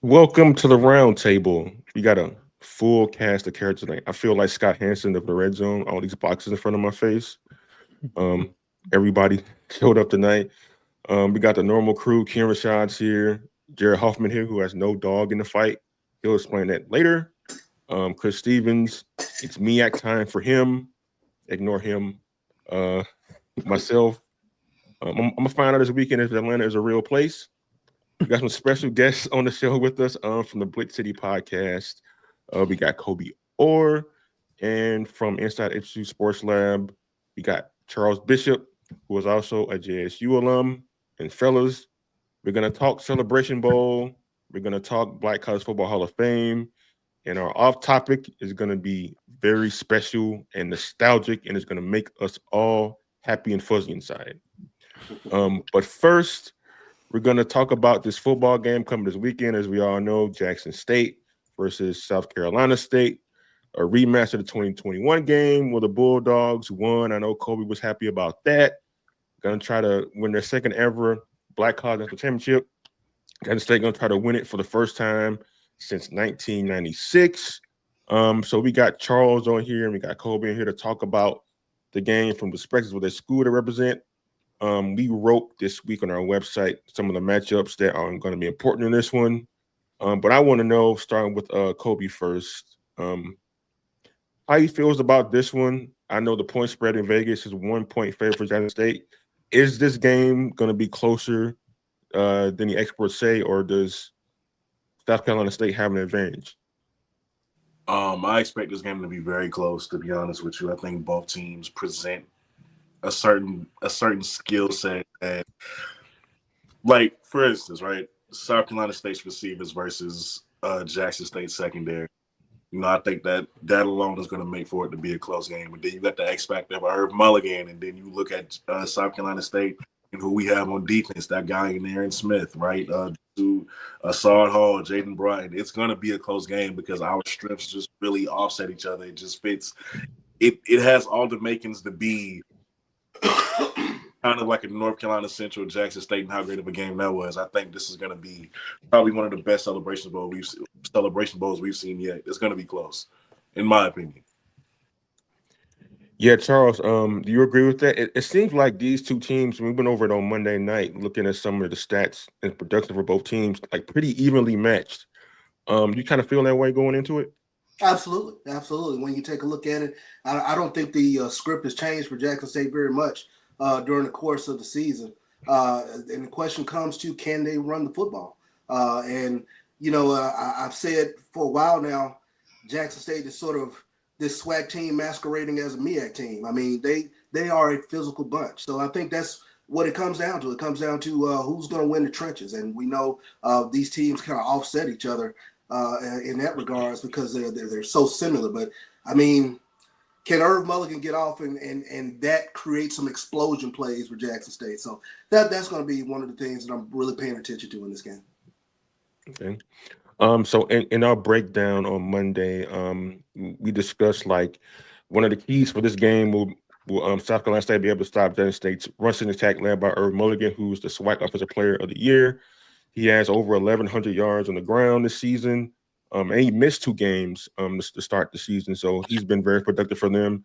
Welcome to the Roundtable. We got a full cast of characters tonight. I feel like Scott Hansen of the Red Zone. All these boxes in front of my face. Um, Everybody showed up tonight. We got the normal crew. Ken Rashad's here. Jared Hoffman here, who has no dog in the fight. He'll explain that later. Chris Stevens. It's MEAC time for him. Ignore him. Uh, Myself. I'm gonna find out this weekend if Atlanta is a real place. We got some special guests on the show with us from the Blitz City Podcast. We got Coby Orr, and from Inside HBCU Sports Lab, we got Charles Bishop, who is also a JSU alum. And fellas, we're going to talk Celebration Bowl. We're going to talk Black College Football Hall of Fame. And our off topic is going to be very special and nostalgic, and it's going to make us all happy and fuzzy inside. But first, we're going to talk about this football game coming this weekend. As we all know, Jackson State versus South Carolina State, a rematch of the 2021 game where the Bulldogs won. I know Coby was happy about that. Going to try to win their second ever Black College National Championship. Jackson State going to try to win it for the first time since 1996. So we got Charles on here and we got Coby in here to talk about the game from perspectives of their school to represent. We wrote this week on our website some of the matchups that are going to be important in this one. But I want to know, starting with Coby first, how he feels about this one. I know the point spread in Vegas is 1 point favorite for Jackson State. Is this game going to be closer than the experts say, or does South Carolina State have an advantage? I expect this game to be very close, to be honest with you. I think both teams present a certain skill set, and like, for instance, right, South Carolina State's receivers versus Jackson State secondary. I think that alone is going to make for it to be a close game. And then you got the X factor of Herb Mulligan, and then you look at South Carolina State and who we have on defense, that guy in Aaron Smith, right? Sard Hall, Jaden Bryant. It's going to be a close game because our strengths just really offset each other. It just fits. It has all the makings to be kind of like a North Carolina Central Jackson State, and how great of a game that was. I think this is going to be probably one of the best celebration bowls we've seen yet. It's going to be close, in my opinion. Yeah, Charles, do you agree with that? It seems like these two teams, we went over it on Monday night, looking at some of the stats and production for both teams, like pretty evenly matched. You kind of feel that way going into it? Absolutely. When you take a look at it, I don't think the script has changed for Jackson State very much during the course of the season. And the question comes to, can they run the football? I've said for a while now, Jackson State is sort of this SWAC team masquerading as a MEAC team. I mean, they are a physical bunch. So I think that's what it comes down to. It comes down to who's going to win the trenches. And we know these teams kind of offset each other in that regards because they're so similar. But I mean, can Irv Mulligan get off and that create some explosion plays for Jackson State? So that's going to be one of the things that I'm really paying attention to in this game. Okay. So in our breakdown on Monday, we discussed like one of the keys for this game will South Carolina State be able to stop Jackson State's rushing attack led by Irv Mulligan, who's the SWAC Offensive Player of the Year. He has over 1,100 yards on the ground this season, and he missed 2 games to start the season, so he's been very productive for them.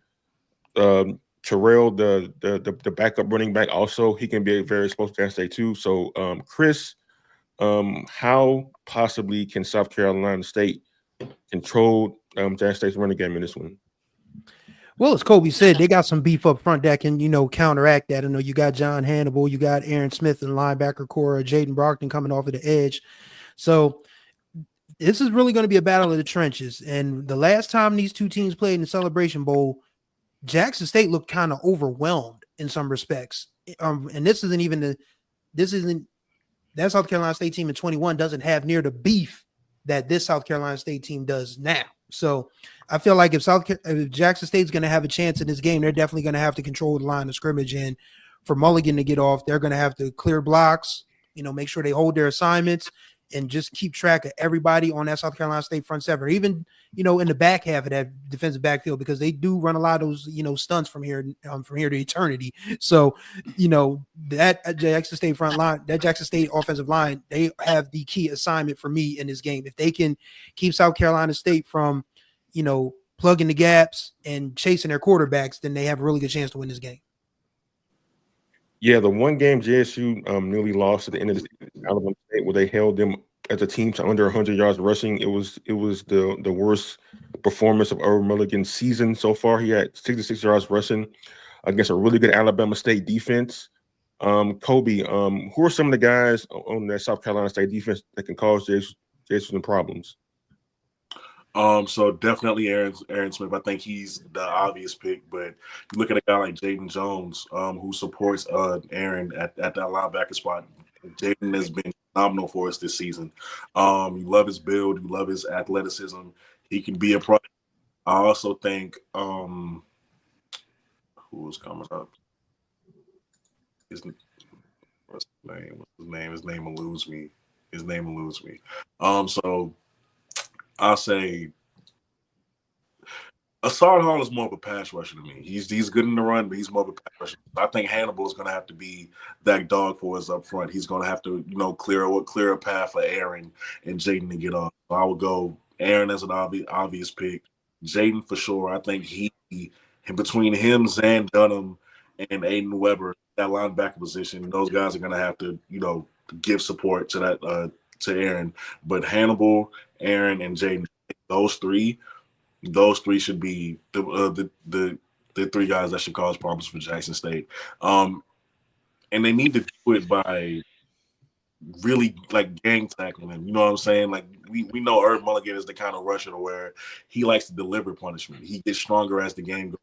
Terrell, the backup running back, also he can be very explosive to State too. So, Chris, how possibly can South Carolina State control Jackson State's running game in this one? Well, as Coby said, they got some beef up front that can, counteract that. I know you got John Hannibal, you got Aaron Smith in the linebacker core, Jaden Brockton coming off of the edge. So this is really going to be a battle of the trenches. And the last time these two teams played in the Celebration Bowl, Jackson State looked kind of overwhelmed in some respects. And that South Carolina State team in 21 doesn't have near the beef that this South Carolina State team does now. So I feel like if Jackson State's going to have a chance in this game, they're definitely going to have to control the line of scrimmage. And for Mulligan to get off, they're going to have to clear blocks, make sure they hold their assignments and just keep track of everybody on that South Carolina State front seven, or even, in the back half of that defensive backfield, because they do run a lot of those, stunts from here to eternity. So, that Jackson State front line, that Jackson State offensive line, they have the key assignment for me in this game. If they can keep South Carolina State from, plugging the gaps and chasing their quarterbacks, then they have a really good chance to win this game. Yeah, the one game JSU nearly lost at the end of the season, Alabama State, where they held them as a team to under 100 yards rushing. It was the worst performance of Irv Mulligan's season so far. He had 66 yards rushing against a really good Alabama State defense. Coby, who are some of the guys on that South Carolina State defense that can cause JSU some problems? So definitely Aaron Smith. I think he's the obvious pick, but you look at a guy like Jaden Jones, who supports Aaron at that linebacker spot. Jaden has been phenomenal for us this season. You love his build, you love his athleticism. He can be a pro. I also think who is coming up? What's his name? His name eludes me. So I'll say Assad Hall is more of a pass rusher to me. He's good in the run, but he's more of a pass rusher. I think Hannibal is going to have to be that dog for us up front. He's going to have to, clear a path for Aaron and Jaden to get off. So I would go Aaron as an obvious pick. Jaden for sure. I think between him, Zan Dunham, and Aiden Weber, that linebacker position, those guys are going to have to, give support to that to Aaron. But Hannibal, Aaron, and Jaden, those three should be the three guys that should cause problems for Jackson State. And they need to do it by really gang tackling him. You know what I'm saying? Like we know Irv Mulligan is the kind of rusher where he likes to deliver punishment. He gets stronger as the game goes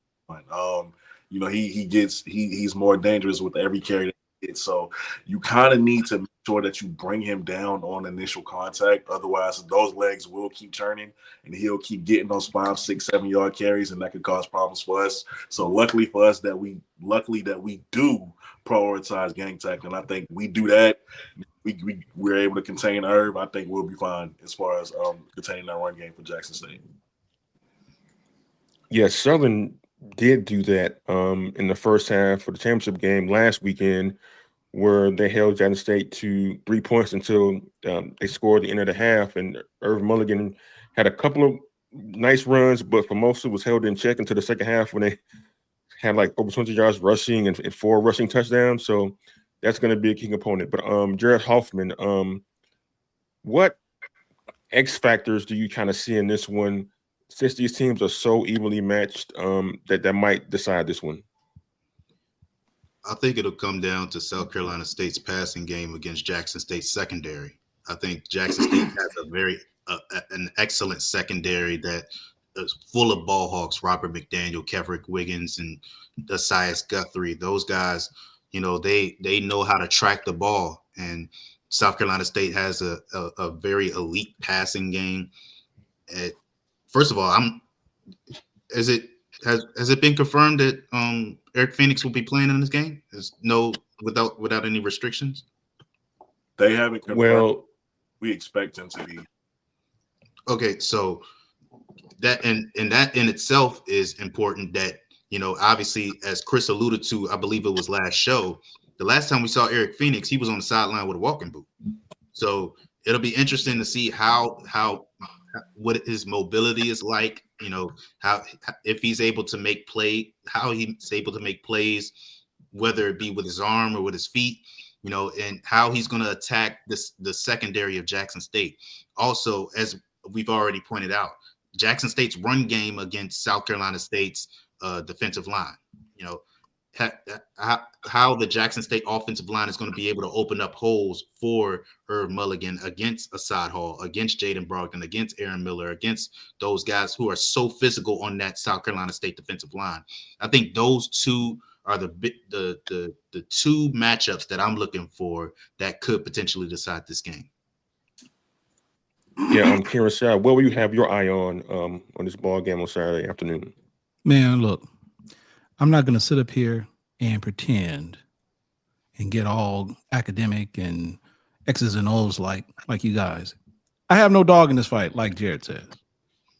on. He's more dangerous with every carry that he gets. So you kind of need to make sure that you bring him down on initial contact. Otherwise, those legs will keep turning and he'll keep getting those 5, 6, 7 yard carries, and that could cause problems for us. So luckily for us that we do prioritize gang tackling. I think we do that. We're able to contain Irv. I think we'll be fine as far as containing that run game for Jackson State. Yeah, Southern did do that in the first half for the championship game last weekend, where they held Jackson State to 3 points until they scored at the end of the half. And Irv Mulligan had a couple of nice runs, but for most of it was held in check until the second half when they had like over 20 yards rushing and 4 rushing touchdowns. So that's going to be a key component. But Jared Hoffman, what X factors do you kind of see in this one, since these teams are so evenly matched, that might decide this one? I think it'll come down to South Carolina State's passing game against Jackson State's secondary. I think Jackson State has an excellent secondary that is full of ball hawks. Robert McDaniel, Kevrick Wiggins, and Asias Guthrie. Those guys, they know how to track the ball. And South Carolina State has a very elite passing game. First of all, has it been confirmed that Eric Phoenix will be playing in this game? Without any restrictions? They haven't confirmed. Well, we expect him to be. Okay, so that and that in itself is important. That obviously, as Chris alluded to, I believe it was last show. The last time we saw Eric Phoenix, he was on the sideline with a walking boot. So it'll be interesting to see what his mobility is like, how if he's able to make plays, whether it be with his arm or with his feet, and how he's going to attack the secondary of Jackson State. Also, as we've already pointed out, Jackson State's run game against South Carolina State's defensive line, how the Jackson State offensive line is going to be able to open up holes for Irv Mulligan against Assad Hall, against Jaden Brogdon, against Aaron Miller, against those guys who are so physical on that South Carolina State defensive line. I think those two are the two matchups that I'm looking for that could potentially decide this game. Yeah, Kieran Shah, what will you have your eye on this ball game on Saturday afternoon? Man, look, I'm not going to sit up here and pretend and get all academic and X's and O's like you guys. I have no dog in this fight, like Jared says.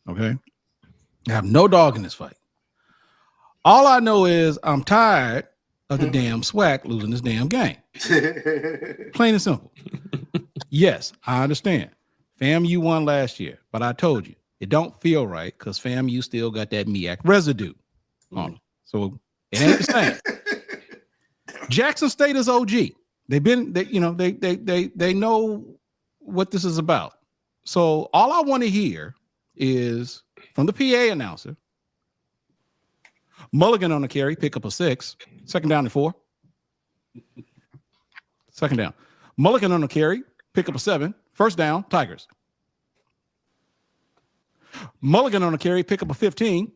Okay? I have no dog in this fight. All I know is I'm tired of the damn SWAC losing this damn game. Plain and simple. Yes, I understand. FAMU won last year, but I told you, it don't feel right because FAMU still got that MEAC residue on them. So it ain't the same. Jackson State is OG. They know what this is about. So all I want to hear is from the PA announcer, Mulligan on the carry, pick up a 6, 2nd down and 4. 2nd down. Mulligan on the carry, pick up a 7, 1st down, Tigers. Mulligan on the carry, pick up a 15.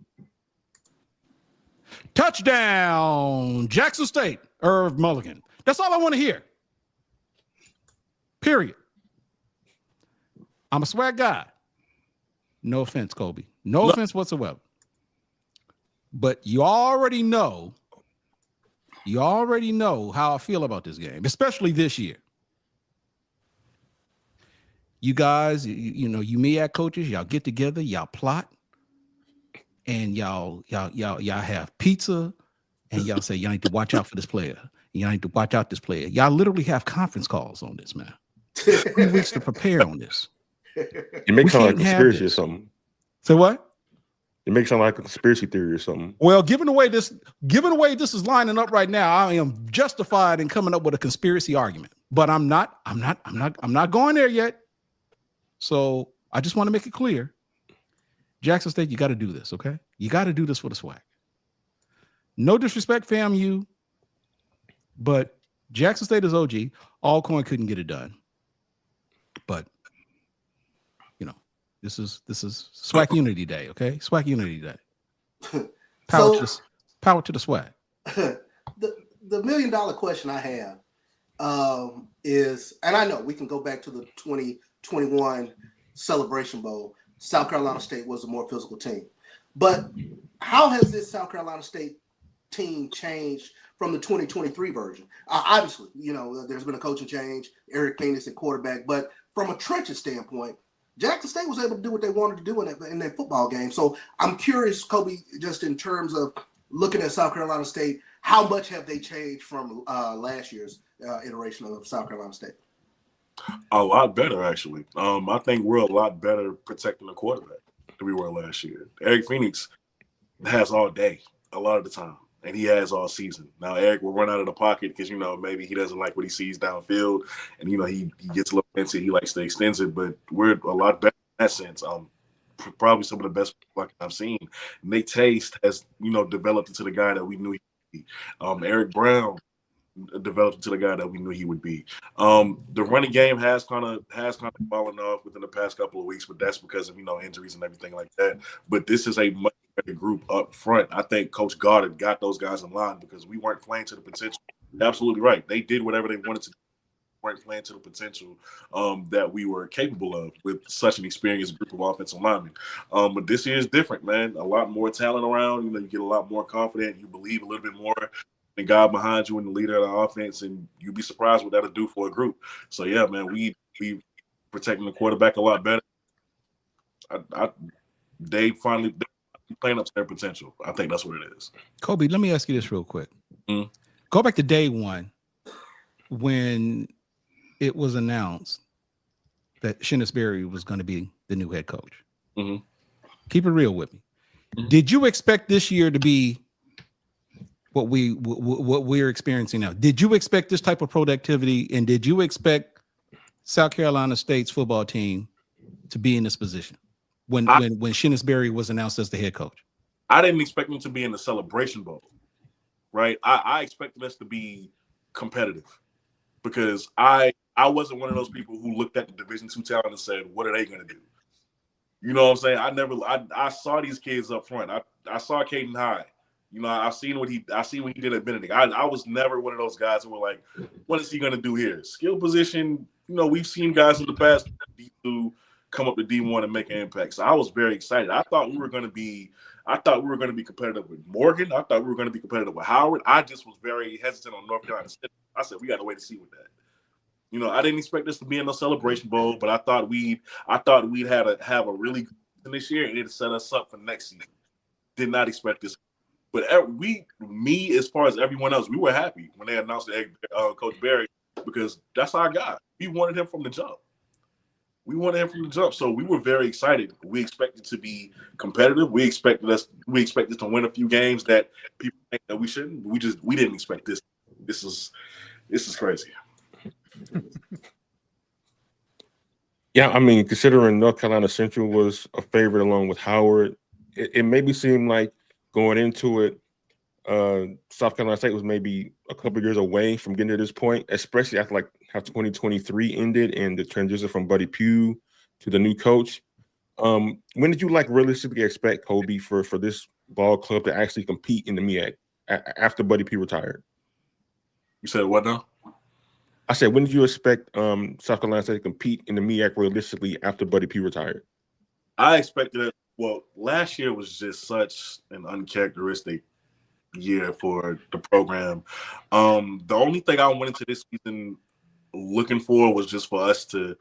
Touchdown, Jackson State, Irv Mulligan. That's all I want to hear. Period. I'm a swag guy. No offense, Coby. No offense whatsoever. But you already know how I feel about this game, especially this year. You guys, you MEAC coaches, y'all get together, y'all plot, and y'all have pizza, and y'all say y'all need to watch out for this player. Y'all need to watch out this player. Y'all literally have conference calls on this, man. 3 weeks to prepare on this. It makes sound like a conspiracy or something. So what? It makes sound like a conspiracy theory or something. Well, given the way this is lining up right now, I am justified in coming up with a conspiracy argument. But I'm not going there yet. So I just want to make it clear. Jackson State, you got to do this, okay? You got to do this for the SWAC. No disrespect, FAMU, but Jackson State is OG. Alcorn couldn't get it done. But this is SWAC Unity Day, okay? SWAC Unity Day. Power to the SWAC. The $1 million question I have is, and I know we can go back to the 2021 Celebration Bowl. South Carolina State was a more physical team. But how has this South Carolina State team changed from the 2023 version? Obviously, there's been a coaching change, Eric Phoenix at quarterback, but from a trenches standpoint, Jackson State was able to do what they wanted to do in that football game. So I'm curious, Coby, just in terms of looking at South Carolina State, how much have they changed from last year's iteration of South Carolina State? A lot better, actually. I think we're a lot better protecting the quarterback than we were last year. Eric Phoenix has all day, a lot of the time, and he has all season. Now, Eric will run out of the pocket because, maybe he doesn't like what he sees downfield, and, he gets a little fancy. He likes to extend it, but we're a lot better in that sense. Probably some of the best I've seen. Nate Taste has, developed into the guy that we knew he would be. Eric Brown developed into the guy that we knew he would be. The running game has kind of fallen off within the past couple of weeks, but that's because of injuries and everything like that. But this is a much better group up front. I think Coach Goddard got those guys in line because we weren't playing to the potential. Absolutely right. They did whatever they wanted to do. We weren't playing to the potential that we were capable of with such an experienced group of offensive linemen. But this year is different, man. A lot more talent around. You get a lot more confident. You believe a little bit more. The guy behind you and the leader of the offense, and you'd be surprised what that'll do for a group. So yeah, man, we protecting the quarterback a lot better. They finally playing up to their potential. I think that's what it is. Coby, let me ask you this real quick. Mm-hmm. Go back to day one when it was announced that Shinnis Berry was going to be the new head coach. Mm-hmm. Keep it real with me. Mm-hmm. Did you expect this year to be what we're experiencing now? Did you expect this type of productivity, and did you expect South Carolina State's football team to be in this position when Shinnis Berry was announced as the head coach? I didn't expect them to be in the Celebration Bowl, right? I expected us to be competitive because I wasn't one of those people who looked at the Division II talent and said, what are they going to do? You know what I'm saying? I saw these kids up front. I saw Caden Hyde. I seen what he did at Benedict. I was never one of those guys who were like, what is he going to do here? Skill position, we've seen guys in the past D2 come up to D1 and make an impact. So I was very excited. I thought we were going to be competitive with Morgan. I thought we were going to be competitive with Howard. I just was very hesitant on North Carolina State. I said, we got to wait to see with that. You know, I didn't expect this to be in the Celebration Bowl, but I thought we'd have a really good season this year, and it'd set us up for next season. Did not expect this, but me as far as everyone else, we were happy when they announced Coach Barry, because that's our guy. We wanted him from the jump. So we were very excited. We expected to be competitive. We expected to win a few games that people think that we shouldn't. We didn't expect this. This is crazy. Yeah, I mean, considering North Carolina Central was a favorite along with Howard, it maybe seemed like going into it, South Carolina State was maybe a couple of years away from getting to this point, especially after like how 2023 ended and the transition from Buddy Pugh to the new coach. When did you like realistically expect, Coby, for this ball club to actually compete in the MEAC after Buddy Pugh retired? You said what now? I said, when did you expect South Carolina State to compete in the MEAC realistically after Buddy Pugh retired? I expected it. Well, last year was just such an uncharacteristic year for the program. The only thing I went into this season looking for was just for us to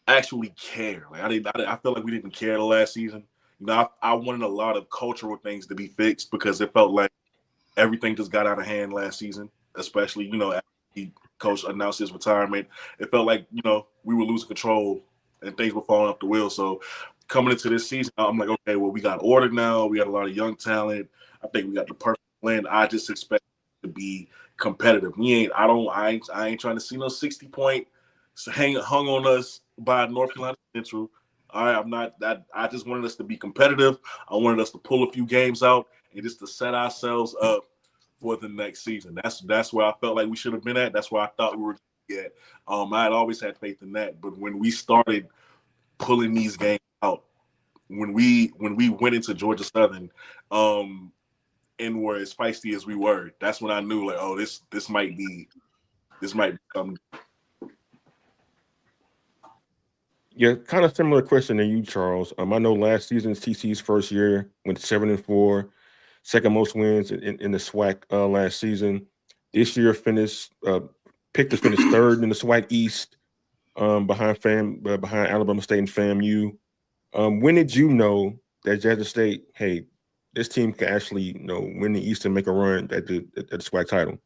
actually care. Like I felt like we didn't care the last season. You know, I wanted a lot of cultural things to be fixed because it felt like everything just got out of hand last season, especially, you know, after the coach announced his retirement. It felt like, you know, we were losing control and things were falling off the wheel. So coming into this season, I'm like, okay, well, we got order now. We got a lot of young talent. I think we got the perfect blend. I just expect to be competitive. I ain't trying to see no 60-point hung on us by North Carolina Central. All right, I'm not that. I just wanted us to be competitive. I wanted us to pull a few games out and just to set ourselves up for the next season. That's where I felt like we should have been at. That's where I thought we were at. I had always had faith in that. But when we started pulling these games out, when we went into Georgia Southern, and were as feisty as we were, that's when I knew, like, oh, this might be something. Yeah, kind of similar question to you, Charles. I know last season's TC's first year went 7-4, second most wins in the SWAC last season. This year picked to finish third in the SWAC East, behind Alabama State and FAMU. When did you know that Jackson State, hey, this team can actually, you know, win the East and make a run at the SWAC title?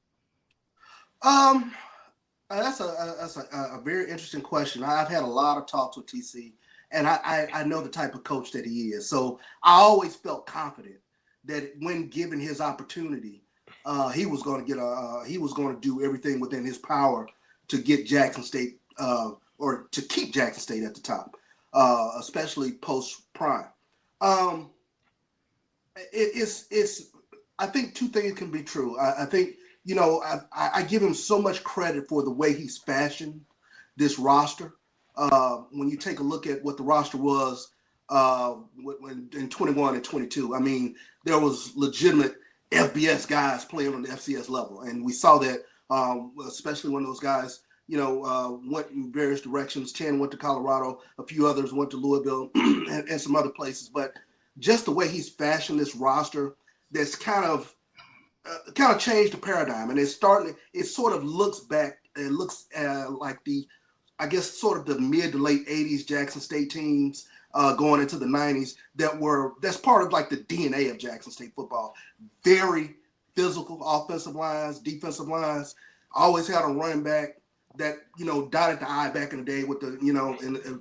That's a very interesting question. I've had a lot of talks with TC, and I know the type of coach that he is. So I always felt confident that when given his opportunity, he was going to do everything within his power to get Jackson State or to keep Jackson State at the top, especially post prime. I think two things can be true. I think, you know, I give him so much credit for the way he's fashioned this roster. When you take a look at what the roster was in 21 and 22, I mean, there was legitimate FBS guys playing on the FCS level. And we saw that, especially when those guys, you know, went in various directions. 10 went to Colorado, a few others went to Louisville and some other places. But just the way he's fashioned this roster, that's kind of changed the paradigm, and it sort of looks back. It looks like sort of the mid to late '80s Jackson State teams going into the '90s. That's part of like the DNA of Jackson State football. Very physical offensive lines, defensive lines. Always had a running back that, you know, dotted the I back in the day with the, you know,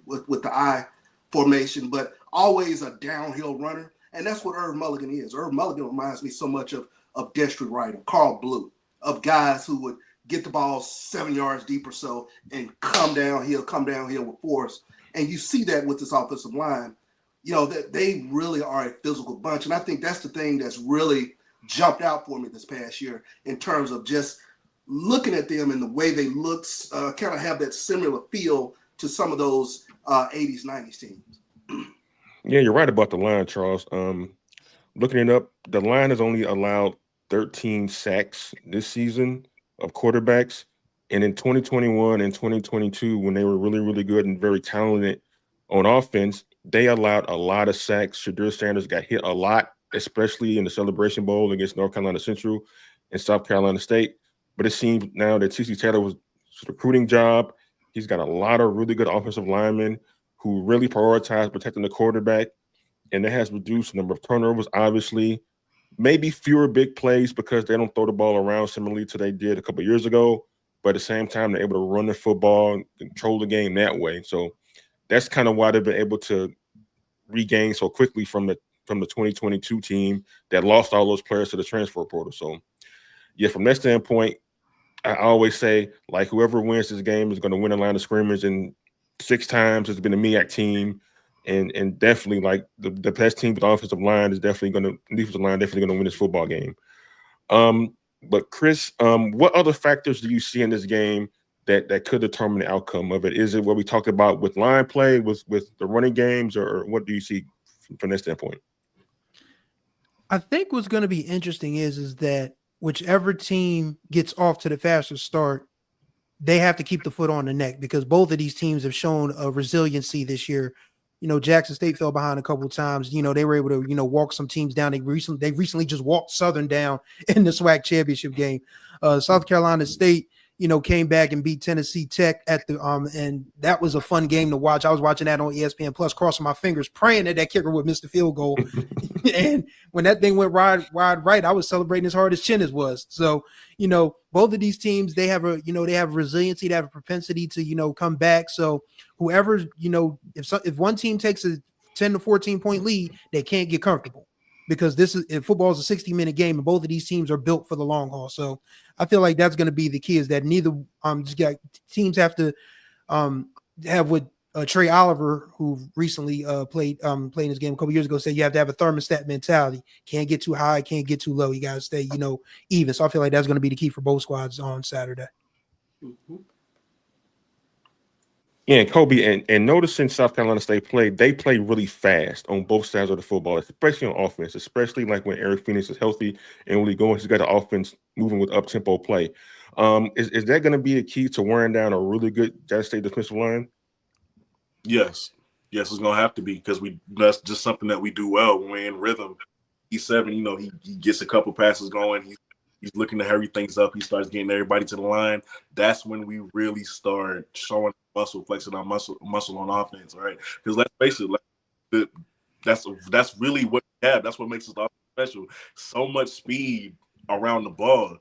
with the I formation, but always a downhill runner. And that's what Irv Mulligan is. Irv Mulligan reminds me so much of Destry Wright, of Carl Blue, of guys who would get the ball 7 yards deep or so and come downhill with force. And you see that with this offensive line, you know, that they really are a physical bunch. And I think that's the thing that's really jumped out for me this past year in terms of just looking at them and the way they look, kind of have that similar feel to some of those 80s, 90s teams. Yeah, you're right about the line, Charles. Looking it up, the line has only allowed 13 sacks this season of quarterbacks. And in 2021 and 2022, when they were really, really good and very talented on offense, they allowed a lot of sacks. Shadur Sanders got hit a lot, especially in the Celebration Bowl against North Carolina Central and South Carolina State. But it seems now that TC Taylor's recruiting job He's got a lot of really good offensive linemen who really prioritize protecting the quarterback, and that has reduced the number of turnovers, obviously. Maybe fewer big plays because they don't throw the ball around similarly to they did a couple of years ago, but at the same time, they're able to run the football and control the game that way. So that's kind of why they've been able to regain so quickly from the 2022 team that lost all those players to the transfer portal. So, yeah, from that standpoint, I always say, like, whoever wins this game is going to win a line of scrimmage, and 6 times it's been a MEAC team. And definitely, like, the best team with the offensive line is definitely going to win this football game. But Chris, what other factors do you see in this game that could determine the outcome of it? Is it what we talked about with line play, with the running games, or what do you see from that standpoint? I think what's going to be interesting is that whichever team gets off to the faster start, they have to keep the foot on the neck, because both of these teams have shown a resiliency this year. Jackson State fell behind a couple of times. They were able to, walk some teams down. They recently just walked Southern down in the SWAC championship game. South Carolina State, came back and beat Tennessee Tech at the and that was a fun game to watch. I was watching that on ESPN Plus, crossing my fingers, praying that kicker would miss the field goal. And when that thing went wide right, I was celebrating as hard as Chinnis was. So, both of these teams, they have resiliency, they have a propensity to, come back. So whoever, if one team takes a 10 to 14 point lead, they can't get comfortable, because football is a 60-minute game, and both of these teams are built for the long haul. So I feel like that's going to be the key, is that neither teams have to have what Trey Oliver, who recently played in this game a couple years ago, said you have to have a thermostat mentality. Can't get too high, can't get too low. You got to stay, even. So I feel like that's going to be the key for both squads on Saturday. Mm-hmm. Yeah, Coby, and noticing South Carolina State they play really fast on both sides of the football, especially on offense, especially like when Eric Phoenix is healthy and really going, he's got the offense moving with up-tempo play. Is that going to be a key to wearing down a really good Jackson State defensive line? Yes, it's going to have to be, because that's just something that we do well when we're in rhythm. He's 7, he gets a couple passes going. He's looking to hurry things up. He starts getting everybody to the line. That's when we really start showing muscle, flexing our muscle on offense, right? Because let's face it, that's really what we have. That's what makes us special. So much speed around the ball.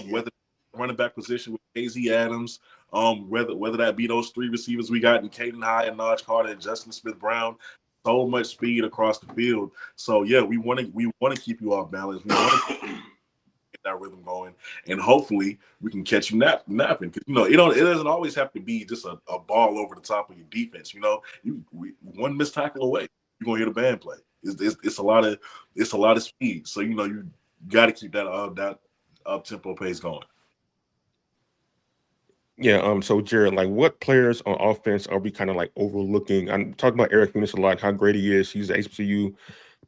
Whether running back position with KZ Adams, whether that be those 3 receivers we got in Caden High and Naj Carter and Justin Smith Brown. So much speed across the field. So yeah, we want to keep you off balance. We want to get that rhythm going, and hopefully we can catch you napping. Because it doesn't always have to be just a ball over the top of your defense. One missed tackle away, you're gonna hear the band play. It's a lot of speed. So you got to keep that up tempo pace going. Yeah. So Jared, like, what players on offense are we kind of like overlooking? I'm talking about Eric Phoenix a lot, how great he is. He's the HBCU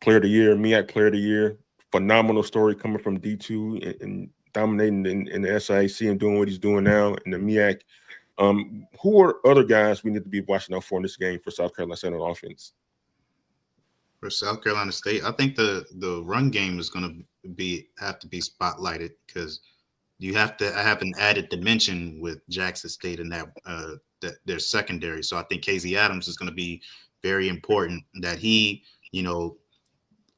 Player of the Year, MEAC Player of the Year. Phenomenal story coming from D2 and dominating in the SIAC and doing what he's doing now in the MEAC. Who are other guys we need to be watching out for in this game for South Carolina State on offense? For South Carolina State, I think the run game is going to have to be spotlighted, because you have to have an added dimension with Jackson State and that their secondary. So I think KZ Adams is going to be very important, that he,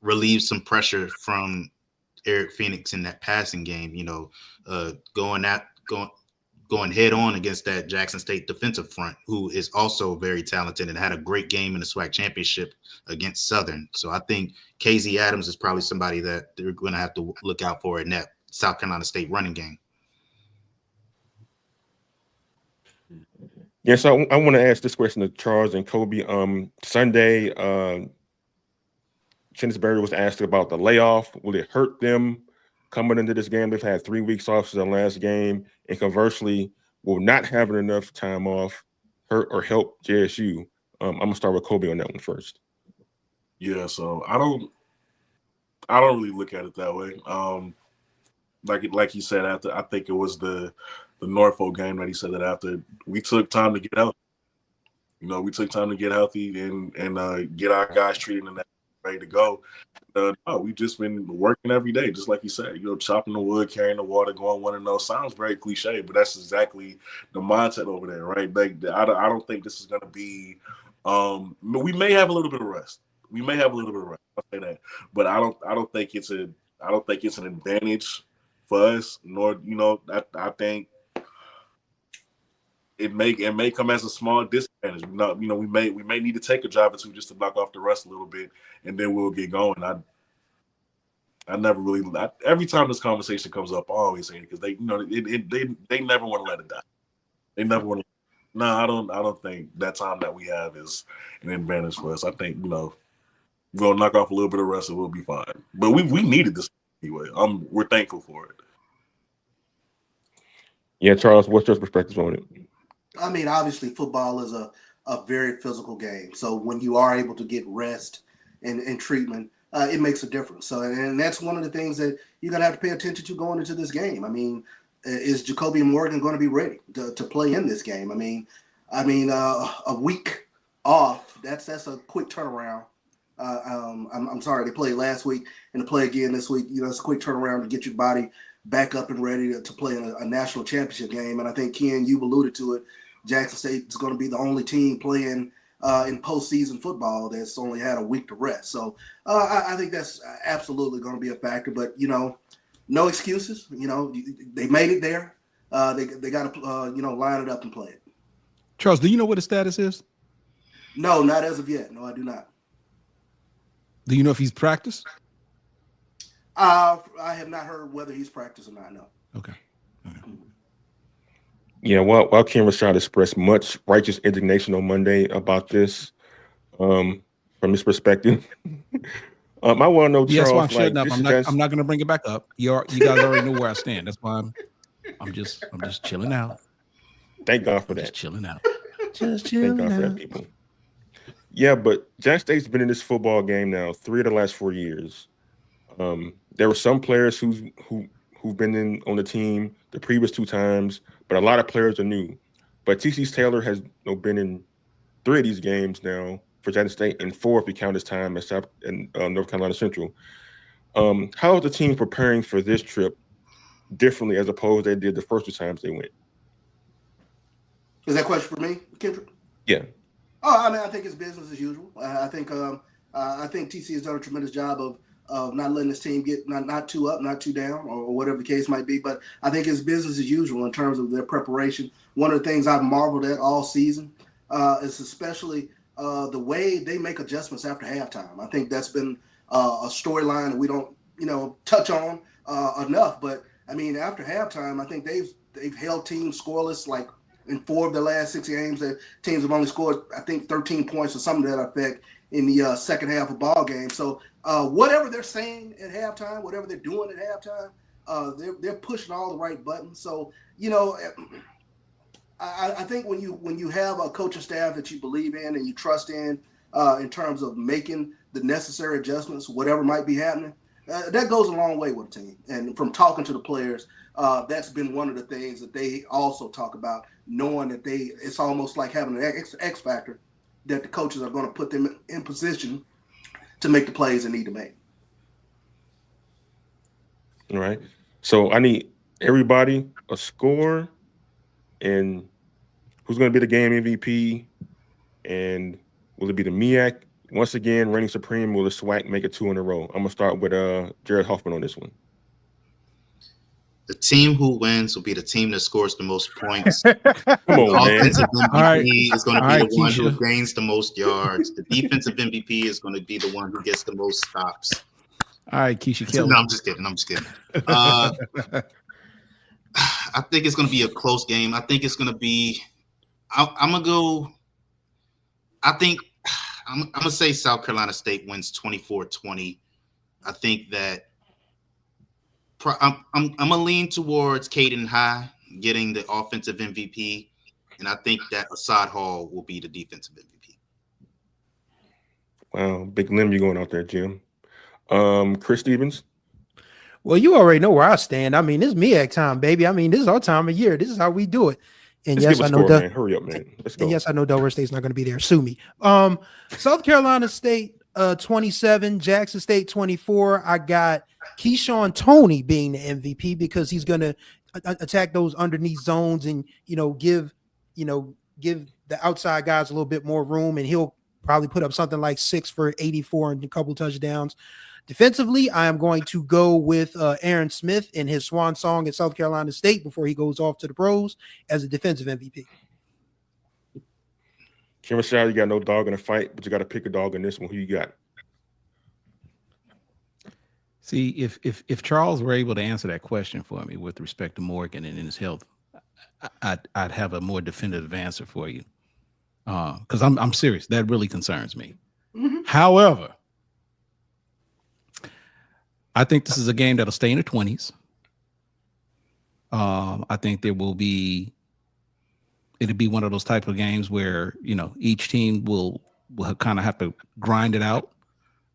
relieve some pressure from Eric Phoenix in that passing game, going head on against that Jackson State defensive front, who is also very talented and had a great game in the SWAC championship against Southern. So I think KZ Adams is probably somebody that they're going to have to look out for in that South Carolina State running game. Yeah, so I want to ask this question to Charles and Coby. Sunday, Kinsbury was asked about the layoff. Will it hurt them coming into this game? They've had 3 weeks off since their last game, and conversely, will not having enough time off hurt or help JSU? I'm gonna start with Coby on that one first. Yeah, so I don't really look at it that way. Like he said, after, I think it was the Norfolk game that he said that after, we took time to get healthy. We took time to get healthy and get our guys treated in that ready to go. No, we've just been working every day, just like you said, chopping the wood, carrying the water, going 1-0. Sounds very cliche, but that's exactly the mindset over there, right? I don't think this is going to be we may have a little bit of rest. I'll say that. But I don't think it's an advantage for us, nor, I think it may come as a small disadvantage. We may need to take a drive or two just to knock off the rust a little bit, and then we'll get going. I never really. Every time this conversation comes up, I always say it because they never want to let it die. They never want to. No, I don't think that time that we have is an advantage for us. I think we're gonna knock off a little bit of rust and we'll be fine. But we needed this anyway. We're thankful for it. Yeah, Charles, what's your perspective on it? I mean, obviously, football is a very physical game. So when you are able to get rest and treatment, it makes a difference. So, and that's one of the things that you're going to have to pay attention to going into this game. I mean, is Jacoby Morgan going to be ready to play in this game? I mean, a week off, that's a quick turnaround. I'm sorry, they played last week and to play again this week. It's a quick turnaround to get your body back up and ready to play in a national championship game. And I think, Ken, you've alluded to it. Jackson State is going to be the only team playing in postseason football that's only had a week to rest. So I think that's absolutely going to be a factor. But, no excuses. They made it there. They got to, line it up and play it. Charles, do you know what his status is? No, not as of yet. No, I do not. Do you know if he's practiced? I have not heard whether he's practiced or not. No. Okay. Yeah, while Ken was trying to express much righteous indignation on Monday about this, from his perspective, I want to know, Charles. Yes, why I'm shutting up. I'm not going to bring it back up. You guys already know where I stand. That's why I'm just chilling out. Thank God for that. Just chilling out. Just Thank God for that, people. Yeah, but Jackson State's been in this football game now 3 of the last 4 years. There were some players who've been on the team the previous 2 times, but a lot of players are new. But TC Taylor has been in 3 of these games now for Jackson State, and 4 if you count his time at North Carolina Central. How is the team preparing for this trip differently as opposed to they did the first 2 times they went? Is that a question for me, Kendrick? Yeah. Oh, I mean, I think it's business as usual. I think TC has done a tremendous job of not letting this team get not too up, not too down, or whatever the case might be. But I think it's business as usual in terms of their preparation. One of the things I've marveled at all season is especially the way they make adjustments after halftime. I think that's been a storyline that we don't touch on enough. But I mean, after halftime, I think they've held teams scoreless like in 4 of the last 6 games. That teams have only scored, I think, 13 points or something to that effect in the second half of ball game. So whatever they're saying at halftime, whatever they're doing at halftime, they're pushing all the right buttons. So I think when you have a coaching staff that you believe in and you trust in terms of making the necessary adjustments, whatever might be happening, that goes a long way with a team. And from talking to the players, that's been one of the things that they also talk about, knowing that it's almost like having an X factor, that the coaches are going to put them in position to make the plays they need to make. All right. So I need everybody a score and who's going to be the game MVP, and will it be the MEAC once again reigning supreme? Will the SWAC make it 2 in a row? I'm going to start with Jared Hoffman on this one. The team who wins will be the team that scores the most points. Come on, man. Offensive MVP is going to be the one Keisha. who gains the most yards. The defensive MVP is going to be the one who gets the most stops. All right, Keisha Kelly. No, I'm just kidding. I think it's going to be a close game. I think it's going to be I'm going to go – I think I'm going to say South Carolina State wins 24-20. I think that I'm going to lean towards Caden High getting the offensive MVP, and I think that Assad Hall will be the defensive MVP. Wow, big limb you're going out there, Jim. Chris Stevens? Well, you already know where I stand. I mean, this is MEAC time, baby. I mean, this is our time of year. This is how we do it. And Let's yes, give I a know score, man. Hurry up, man. Let's go. And yes, I know Delaware State's not going to be there. Sue me. South Carolina State, 27, Jackson State 24. I got Keyshawn Toney being the MVP because he's going to attack those underneath zones and, give the outside guys a little bit more room, and he'll probably put up something like 6 for 84 and a couple touchdowns. Defensively, I am going to go with Aaron Smith in his swan song at South Carolina State before he goes off to the pros as a defensive MVP. Kim Rashad, you got no dog in the fight, but you got to pick a dog in this one. Who you got? See, if Charles were able to answer that question for me with respect to Morgan and in his health, I'd have a more definitive answer for you. Because I'm serious. That really concerns me. Mm-hmm. However, I think this is a game that'll stay in the 20s. I think it'll be one of those type of games where, each team will kind of have to grind it out.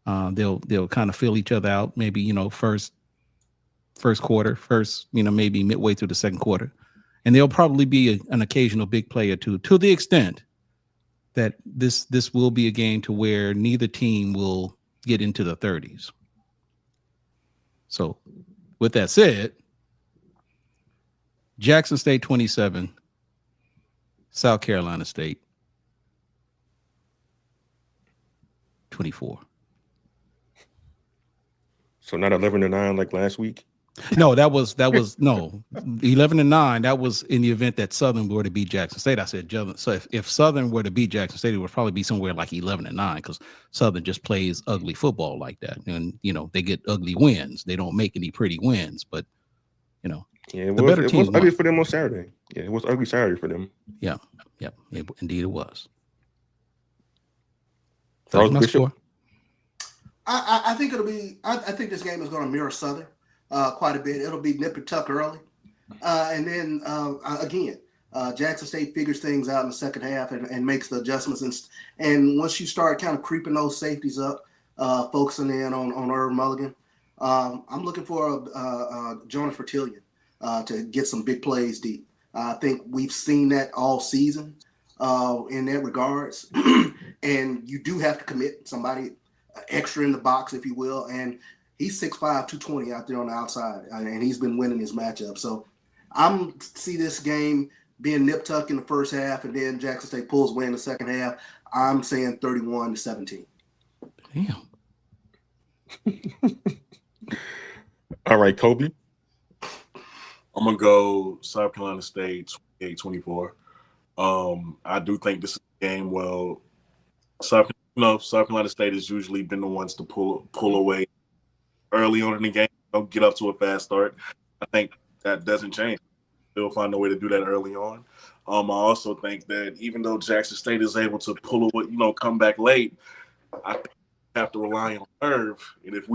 They'll kind of feel each other out. Maybe, first quarter, maybe midway through the second quarter. And there'll probably be an occasional big play or two, to the extent that this will be a game to where neither team will get into the 30s. So with that said, Jackson State 27, South Carolina State 24. So not 11-9 like last week? No, that was no 11-9. That was in the event that Southern were to beat Jackson State. I said, so if Southern were to beat Jackson State, it would probably be somewhere like 11-9 because Southern just plays ugly football like that, and they get ugly wins. They don't make any pretty wins, but yeah, it was ugly for them on Saturday. Yeah, it was ugly Saturday for them. Yeah, indeed it was. Charles Bishop. I think it'll be. I think this game is going to mirror Southern quite a bit. It'll be nip and tuck early, and then again, Jackson State figures things out in the second half and makes the adjustments. And once you start kind of creeping those safeties up, focusing in on Irv Mulligan, I'm looking for Jonas Vertillion to get some big plays deep. I think we've seen that all season in that regards, and you do have to commit somebody extra in the box, if you will, and he's 6'5", 220 out there on the outside, and he's been winning his matchup. So I'm see this game being nip tuck in the first half, and then Jackson State pulls away in the second half. I'm saying 31-17. Damn. All right, Coby. I'm gonna go South Carolina State 28-24. I do think this is a game. Well, South Carolina State has usually been the ones to pull away early on in the game, get up to a fast start. I think that doesn't change. They'll find a way to do that early on. I also think that even though Jackson State is able to pull away, come back late, I think we have to rely on Irv. And if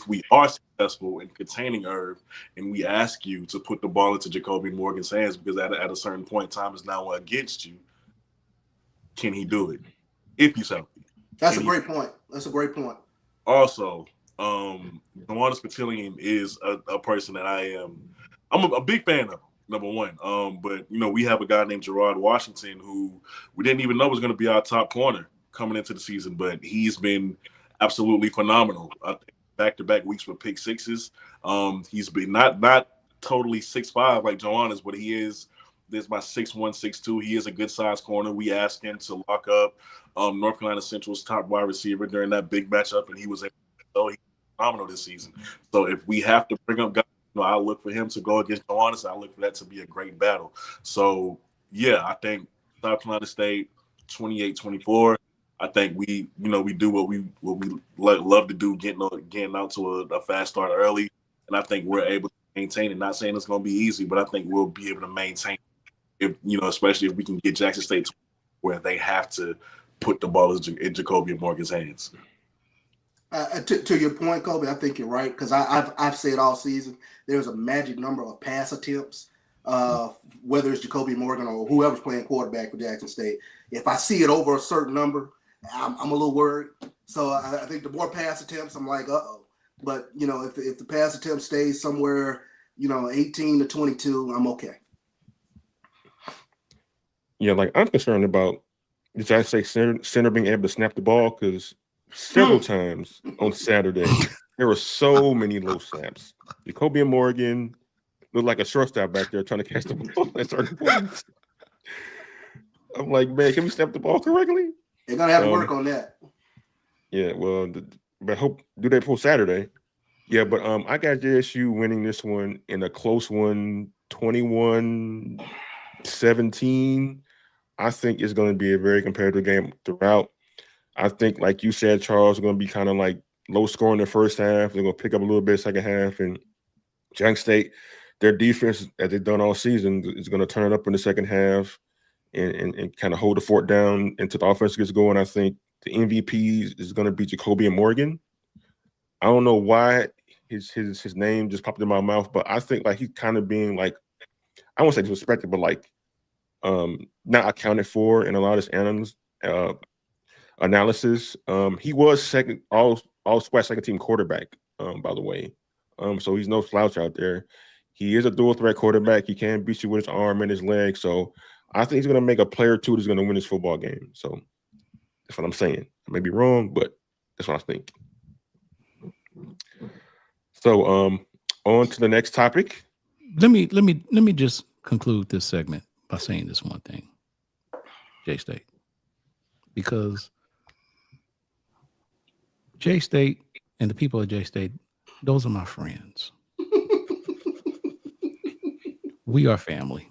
we are successful in containing Irv, and we ask you to put the ball into Jacoby Morgan's hands, because at a certain point, time is now against you, can he do it? If he's healthy. That's a great point. Also, Jonas Vertillion is a person that I'm a big fan of, number one. But we have a guy named Gerard Washington who we didn't even know was going to be our top corner coming into the season, but he's been absolutely phenomenal. I think back-to-back weeks with pick sixes. He's been not totally 6'5" like Johannes, but he is. There's my 6'1", 6'2". He is a good size corner. We asked him to lock up North Carolina Central's top wide receiver during that big matchup, and he was able to. So he's phenomenal this season. So if we have to bring up guys, I'll look for him to go against Johannes. I'll look for that to be a great battle. So yeah, I think South Carolina State 28-24. I think we do what we love to do, getting out to a fast start early, and I think we're able to maintain it. Not saying it's going to be easy, but I think we'll be able to maintain. If especially if we can get Jackson State where they have to put the ball in Jacoby Morgan's hands. To your point, Coby, I think you're right, because I've said all season there's a magic number of pass attempts, whether it's Jacoby Morgan or whoever's playing quarterback for Jackson State. If I see it over a certain number, I'm a little worried. So I think the more pass attempts, I'm like, uh-oh. But, if the pass attempt stays somewhere, 18-22, I'm okay. Yeah, like I'm concerned about the Jackson State center being able to snap the ball, because several times on Saturday. There were so many low snaps. Coby and Morgan looked like a shortstop back there trying to catch the ball at certain points. I'm like, man, can we snap the ball correctly? They're gonna have to work on that. Yeah, well, but hope do that before Saturday. Yeah, but I got JSU winning this one in a close one, 21-17. I think it's going to be a very competitive game throughout. I think, like you said, Charles, is going to be kind of like low scoring in the first half. They're going to pick up a little bit second half. And Jackson State, their defense, as they've done all season, is going to turn it up in the second half and kind of hold the fort down until the offense gets going. I think the MVP is going to be Coby and Morgan. I don't know why his name just popped in my mouth, but I think like he's kind of being like, I won't say disrespected, but like not accounted for in a lot of his analysis. He was second all SWAT second team quarterback, by the way. So he's no slouch out there. He is a dual threat quarterback. He can beat you with his arm and his leg. So I think he's going to make a play or two that's going to win this football game. So that's what I'm saying. I may be wrong, but that's what I think. So on to the next topic. Let me just conclude this segment by saying this one thing. J-State. Because J-State and the people of J-State, those are my friends. We are family.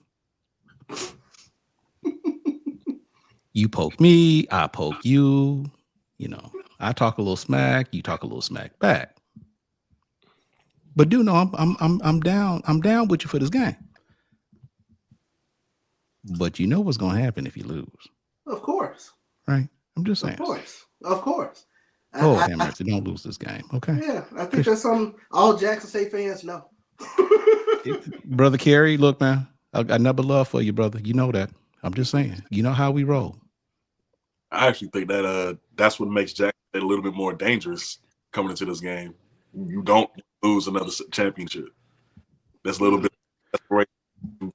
You poke me, I poke you. You know, I talk a little smack, you talk a little smack back. But do know I'm down. I'm down with you for this game. But you know what's going to happen if you lose. Of course. Right? I'm just saying. Of course. Oh, Mercy, don't lose this game. Okay. Yeah, I think that's something all Jackson State fans know. Brother Kerry, look, man, I got nothing but love for you, brother. You know that. I'm just saying. You know how we roll. I actually think that that's what makes Jackson State a little bit more dangerous coming into this game. You don't lose another championship. That's a little bit.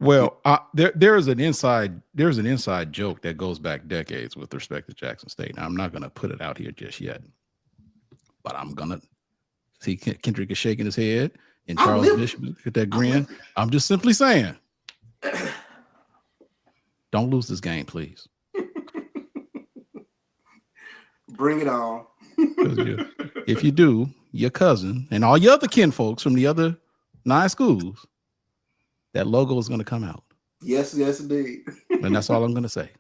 Well, there's an inside joke that goes back decades with respect to Jackson State. Now, I'm not going to put it out here just yet, but I'm going to see Kendrick is shaking his head and Charles Bishop with that grin. I'm just simply saying, don't lose this game, please. Bring it on. If you do, your cousin and all your other kinfolks from the other 9 schools, that logo is going to come out. Yes, indeed. And that's all I'm going to say.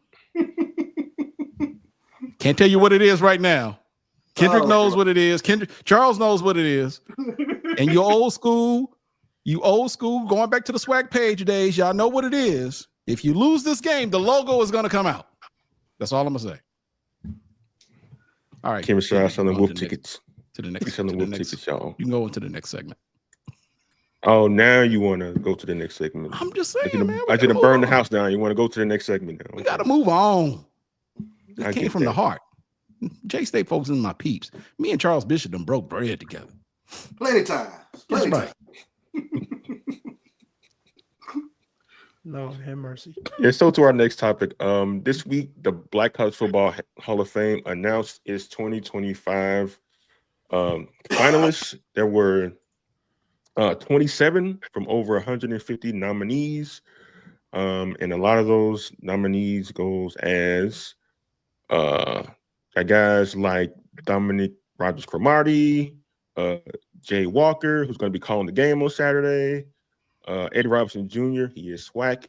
Can't tell you what it is right now. Kendrick knows what it is. Charles knows what it is. And you old school, going back to the swag page days, y'all know what it is. If you lose this game, the logo is going to come out. That's all I'm going to say. All right. Kim Shaw selling whoop tickets. To the next, y'all. You can go into the next segment. Oh, now you want to go to the next segment. I'm just saying, man. I didn't burn the house down. You want to go to the next segment now. We got to move on. It came from the heart. J-State folks in my peeps. Me and Charles Bishop done broke bread together. Plenty times. Plenty times. Lord have mercy. Yeah, so to our next topic. This week, the Black College Football Hall of Fame announced its 2025 finalists. There were 27 from over 150 nominees. And a lot of those nominees goes as guys like Dominic Rogers-Cromartie, Jay Walker, who's going to be calling the game on Saturday, Eddie Robinson Jr., he is SWAC,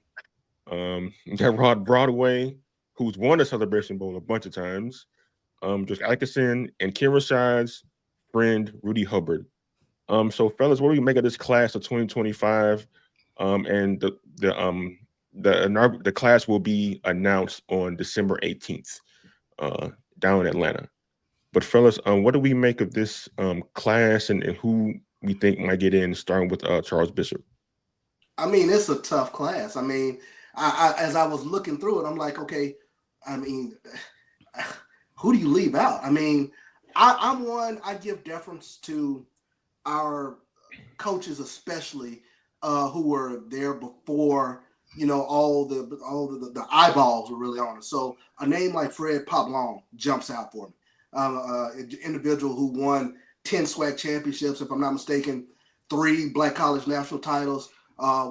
Rod Broadway, who's won the Celebration Bowl a bunch of times, Josh Atkinson, and Kim Rashad's friend, Rudy Hubbard. So, fellas, what do you make of this class of 2025? And the class will be announced on December 18th down in Atlanta. But, fellas, what do we make of this class and who we think might get in, starting with Charles Bishop? I mean, it's a tough class. I mean, I as I was looking through it, I'm like, okay, I mean, who do you leave out? I mean, I give deference to our coaches, especially who were there before, you know, all the eyeballs were really on it. So a name like Fred Poplon jumps out for me. individual who won 10 SWAC championships, if I'm not mistaken, 3 Black College national titles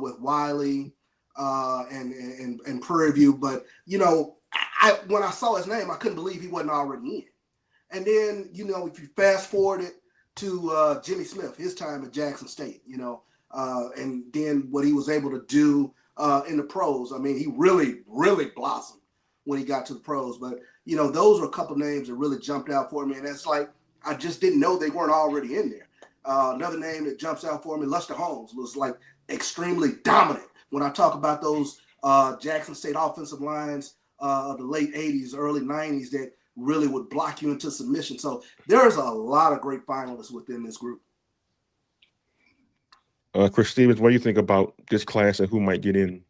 with Wiley and Prairie View. But, when I saw his name, I couldn't believe he wasn't already in. And then, if you fast forward it to Jimmy Smith, his time at Jackson State, and then what he was able to do in the pros. I mean, he really, really blossomed when he got to the pros. But, those are a couple names that really jumped out for me. And it's like, I just didn't know they weren't already in there. Another name that jumps out for me, Lester Holmes, was like extremely dominant. When I talk about those Jackson State offensive lines of the late 80s, early 90s that really would block you into submission. So there's a lot of great finalists within this group. Chris Stevens, what do you think about this class and who might get in?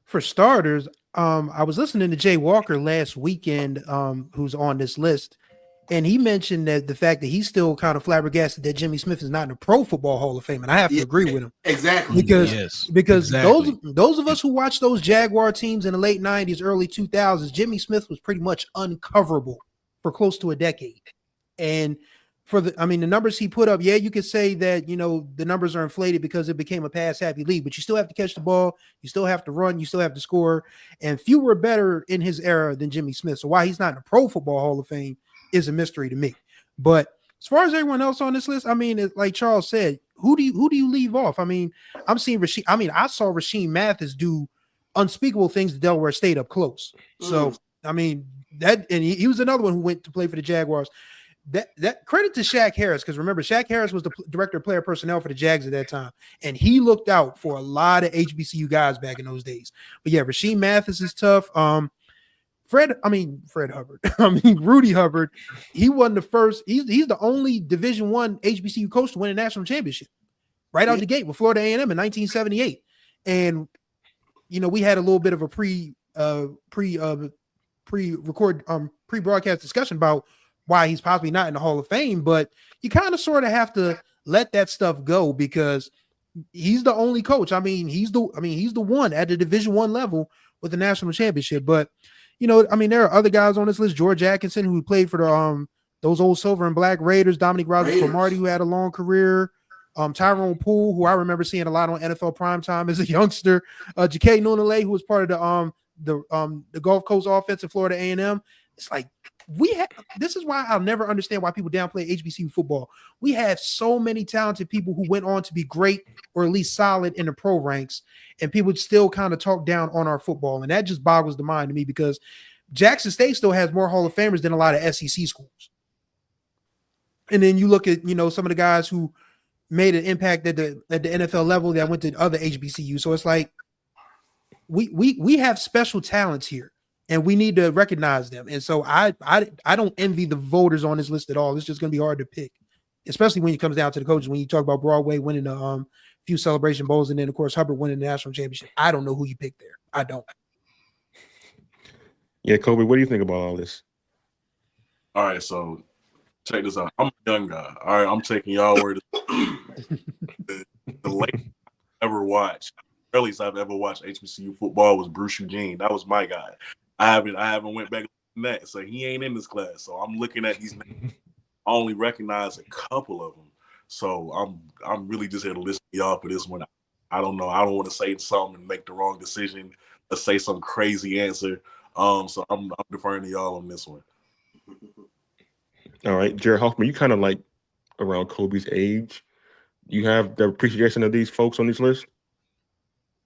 For starters, I was listening to Jay Walker last weekend, who's on this list, and he mentioned that the fact that he's still kind of flabbergasted that Jimmy Smith is not in the Pro Football Hall of Fame, and I have to agree with him. Exactly. Because exactly. those of us who watched those Jaguar teams in the late 90s, early 2000s, Jimmy Smith was pretty much uncoverable for close to a decade. And the numbers he put up, yeah, you could say that, the numbers are inflated because it became a pass-happy league, but you still have to catch the ball, you still have to run, you still have to score, and few were better in his era than Jimmy Smith. So why he's not in the Pro Football Hall of Fame is a mystery to me. But as far as everyone else on this list, I mean, like Charles said, who do you leave off? I mean, I saw Rasheem Mathis do unspeakable things to Delaware State up close. So, I mean, and he was another one who went to play for the Jaguars. That credit to Shaq Harris, because remember, Shaq Harris was the director of player personnel for the Jags at that time, and he looked out for a lot of HBCU guys back in those days. But yeah, Rasheem Mathis is tough. Fred Hubbard. Rudy Hubbard. He won the first. He's the only Division I HBCU coach to win a national championship right out the gate with Florida A&M in 1978. And we had a little bit of a pre-broadcast discussion about why he's possibly not in the Hall of Fame, but you kind of sort of have to let that stuff go because he's the only coach. He's the one at the Division I level with the national championship. But there are other guys on this list. George Atkinson, who played for the those old silver and black Raiders. Dominic Rogers-Cromartie, who had a long career. Tyrone Poole, who I remember seeing a lot on NFL primetime as a youngster. Ja'Kay Nunale, who was part of the Gulf Coast offense at Florida A&M. It's like this is why I'll never understand why people downplay HBCU football. We have so many talented people who went on to be great or at least solid in the pro ranks, and people still kind of talk down on our football. And that just boggles the mind to me because Jackson State still has more Hall of Famers than a lot of SEC schools. And then you look at, some of the guys who made an impact at the NFL level that went to other HBCU. So it's like we have special talents here. And we need to recognize them. And so I don't envy the voters on this list at all. It's just going to be hard to pick, especially when it comes down to the coaches. When you talk about Broadway winning a few Celebration Bowls and then, of course, Hubbard winning the national championship. I don't know who you pick there. I don't. Yeah, Coby, what do you think about all this? All right, so check this out. I'm a young guy. All right, I'm taking y'all where the late ever watched, earliest I've ever watched HBCU football was Bruce Eugene. That was my guy. I haven't went back on that, so he ain't in this class. So I'm looking at these names. I only recognize a couple of them. So I'm really just here to listen to y'all for this one. I don't know. I don't want to say something and make the wrong decision or say some crazy answer. So I'm deferring to y'all on this one. All right, Jared Hoffman, you kind of like around Kobe's age. You have the appreciation of these folks on this list?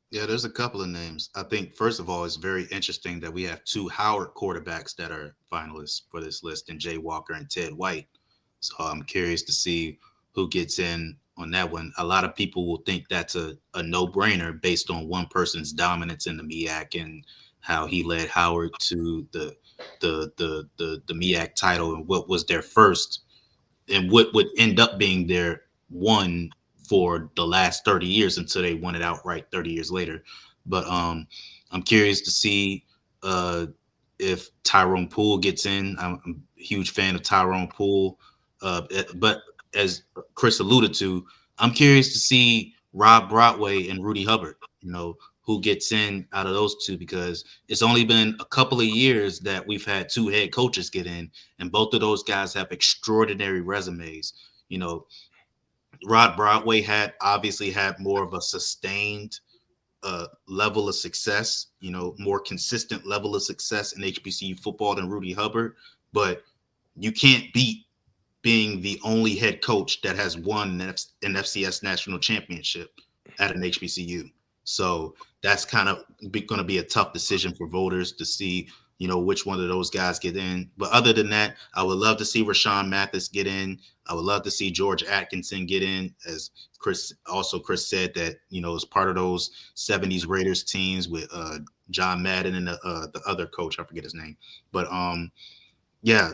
Yeah, there's a couple of names. I think, first of all, it's very interesting that we have 2 Howard quarterbacks that are finalists for this list, and Jay Walker and Ted White. So I'm curious to see who gets in on that one. A lot of people will think that's a no-brainer based on one person's dominance in the MEAC and how he led Howard to the MEAC title and what was their first and what would end up being their one for the last 30 years until they won it outright 30 years later. But I'm curious to see if Tyrone Poole gets in. I'm a huge fan of Tyrone Poole. But as Chris alluded to, I'm curious to see Rob Broadway and Rudy Hubbard, who gets in out of those two, because it's only been a couple of years that we've had 2 head coaches get in, and both of those guys have extraordinary resumes. You know, Rod Broadway obviously had more of a sustained level of success, you know, more consistent level of success in HBCU football than Rudy Hubbard, but you can't beat being the only head coach that has won an FCS national championship at an HBCU. So that's kind of going to be a tough decision for voters to see, you know, which one of those guys get in. But other than that, I would love to see Rashawn Mathis get in. I would love to see George Atkinson get in, as Chris said that, you know, as part of those 70s Raiders teams with John Madden and the other coach, I forget his name. But yeah,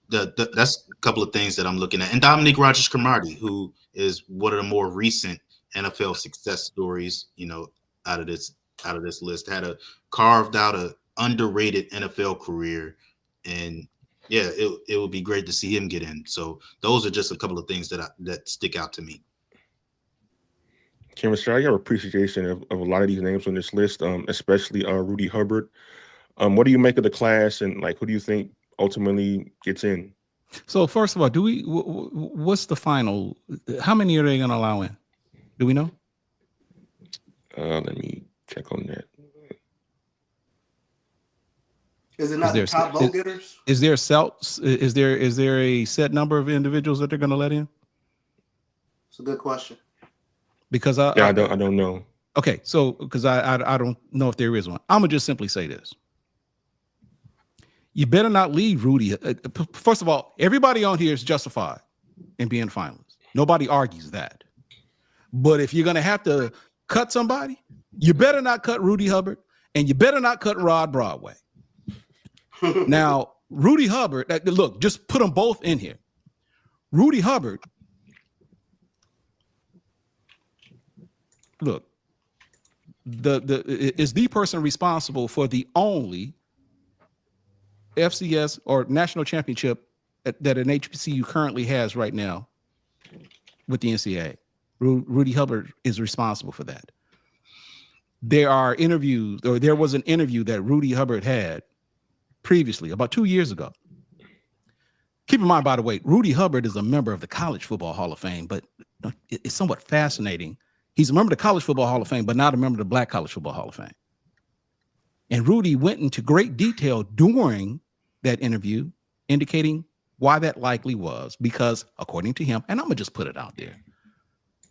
that's a couple of things that I'm looking at. And Dominique Rodgers-Cromartie, who is one of the more recent NFL success stories, you know, out of this list, carved out a underrated NFL career, and yeah, it would be great to see him get in. So those are just a couple of things that stick out to me. Chemistry, I have appreciation of a lot of these names on this list, especially Rudy Hubbard. What do you make of the class, and like, who do you think ultimately gets in? So first of all, what's the final? How many are they going to allow in? Do we know? Let me check on that. Is it not the top vote getters? Is there a set number of individuals that they're going to let in? It's a good question. Because I don't know. Okay, so because I don't know if there is one. I'm gonna just simply say this: you better not leave Rudy. First of all, everybody on here is justified in being finalists. Nobody argues that. But if you're gonna have to cut somebody, you better not cut Rudy Hubbard, and you better not cut Rod Broadway. Now, Rudy Hubbard, look, just put them both in here. Rudy Hubbard, look, is the person responsible for the only FCS or national championship that an HBCU currently has right now with the NCAA. Rudy Hubbard is responsible for that. There was an interview that Rudy Hubbard had previously, about 2 years ago. Keep in mind, by the way, Rudy Hubbard is a member of the College Football Hall of Fame, but it's somewhat fascinating. He's a member of the College Football Hall of Fame, but not a member of the Black College Football Hall of Fame. And Rudy went into great detail during that interview, indicating why that likely was, because according to him, and I'm going to just put it out there,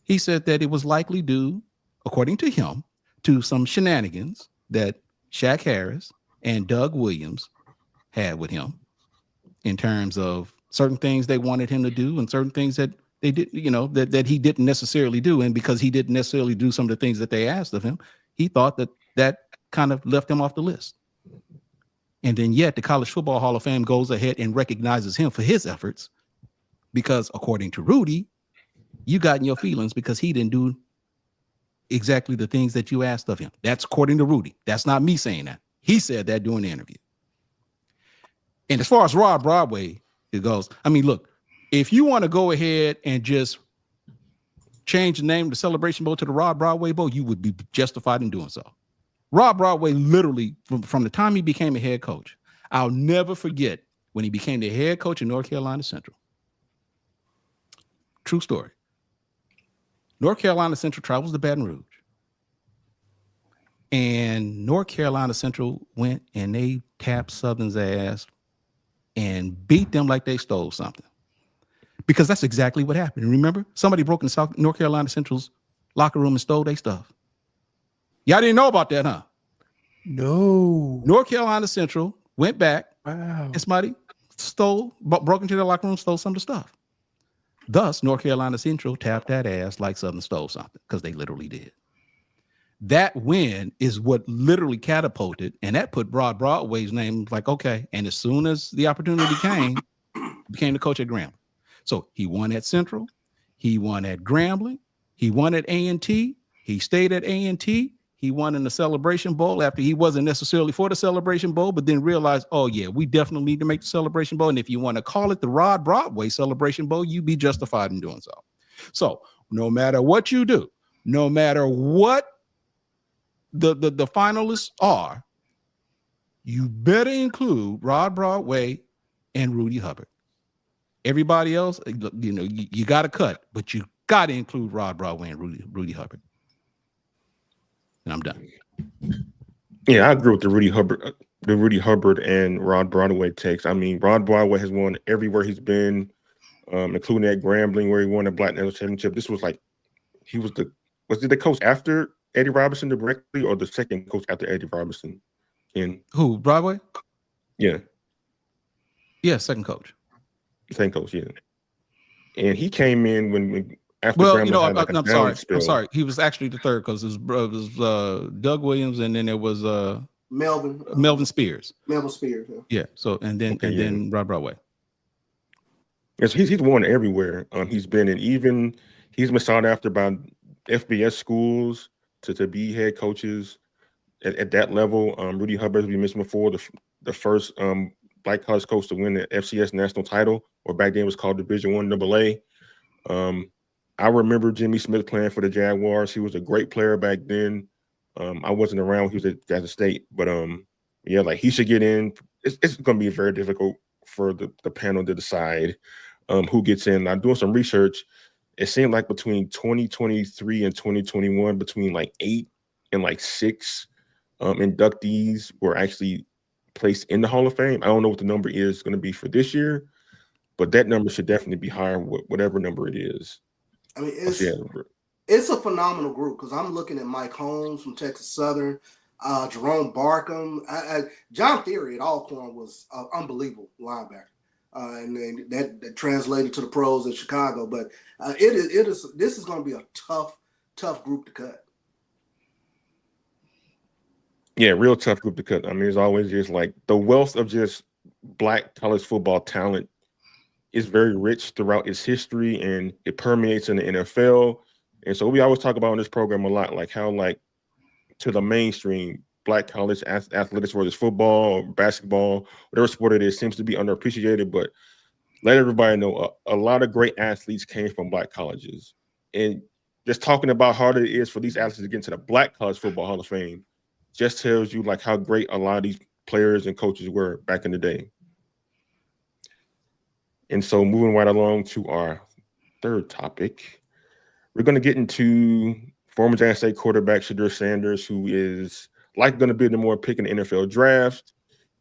he said that it was likely due, according to him, to some shenanigans that Shaq Harris and Doug Williams had with him in terms of certain things they wanted him to do and certain things that they did, you know, that he didn't necessarily do. And because he didn't necessarily do some of the things that they asked of him, he thought that kind of left him off the list. And then yet the College Football Hall of Fame goes ahead and recognizes him for his efforts because, according to Rudy, you got in your feelings because he didn't do exactly the things that you asked of him. That's according to Rudy. That's not me saying that. He said that during the interview. And as far as Rod Broadway, it goes, I mean, look, if you want to go ahead and just change the name of the Celebration Bowl to the Rod Broadway Bowl, you would be justified in doing so. Rod Broadway literally, from the time he became a head coach, I'll never forget when he became the head coach in North Carolina Central. True story. North Carolina Central travels to Baton Rouge. And North Carolina Central went and they tapped Southern's ass and beat them like they stole something. Because that's exactly what happened. Remember? Somebody broke in North Carolina Central's locker room and stole their stuff. Y'all didn't know about that, huh? No. North Carolina Central went back. Wow. And somebody broke into their locker room, stole some of the stuff. Thus, North Carolina Central tapped that ass like Southern stole something, because they literally did. That win is what literally catapulted, and that put Rod Broadway's name like, okay. And as soon as the opportunity came, became the coach at Grambling. So he won at Central, he won at Grambling, he won at A&T, he stayed at A&T, he won in the Celebration Bowl after he wasn't necessarily for the Celebration Bowl, but then realized, oh yeah, we definitely need to make the Celebration Bowl. And if you want to call it the Rod Broadway Celebration Bowl, you be justified in doing so. So no matter what you do, no matter what the finalists are, you better include Rod Broadway and Rudy Hubbard. Everybody else, you got to cut, but you got to include Rod Broadway and Rudy Hubbard. And I'm done. Yeah, I agree with the Rudy Hubbard and Rod Broadway takes. I mean, Rod Broadway has won everywhere he's been, including at Grambling where he won the Black National Championship. This was like was it the coach after Eddie Robinson directly, or the second coach after Eddie Robinson? Who, Broadway? Yeah, second coach. Same coach, yeah. And he came in when after Grambling had I'm sorry. He was actually the third because it was Doug Williams, and then there was Melvin Spears. Melvin Spears, yeah. So then Rod Broadway. Yes, he's won everywhere. He's been in, even he's been sought after by FBS schools to be head coaches at that level. Rudy Hubbard, as we mentioned before, the first Black college coach to win the FCS national title, or back then it was called Division I AA. I remember Jimmy Smith playing for the Jaguars. He was a great player back then. I wasn't around when he was at Jackson State, but yeah, like he should get in. It's going to be very difficult for the panel to decide who gets in. I'm doing some research. It seemed like between 2023 and 2021, between like 8 and like 6 inductees were actually placed in the Hall of Fame. I don't know what the number is going to be for this year, but that number should definitely be higher, whatever number it is. I mean, it's a phenomenal group, because I'm looking at Mike Holmes from Texas Southern, Jerome Barkham, John Theory at Alcorn was an unbelievable linebacker, and that translated to the pros in Chicago. But this is going to be a tough group to cut. Yeah, real tough group to cut. I mean, it's always just like the wealth of just Black college football talent is very rich throughout its history, and it permeates in the NFL. And so we always talk about in this program a lot, like how, like, to the mainstream, Black college athletics, whether it's football, or basketball, whatever sport it is, seems to be underappreciated. But let everybody know, a lot of great athletes came from Black colleges. And just talking about how hard it is for these athletes to get into the Black College Football Hall of Fame just tells you like how great a lot of these players and coaches were back in the day. And so moving right along to our third topic, we're going to get into former Jackson State quarterback Shadur Sanders, who is likely going to be the more pick in the NFL draft.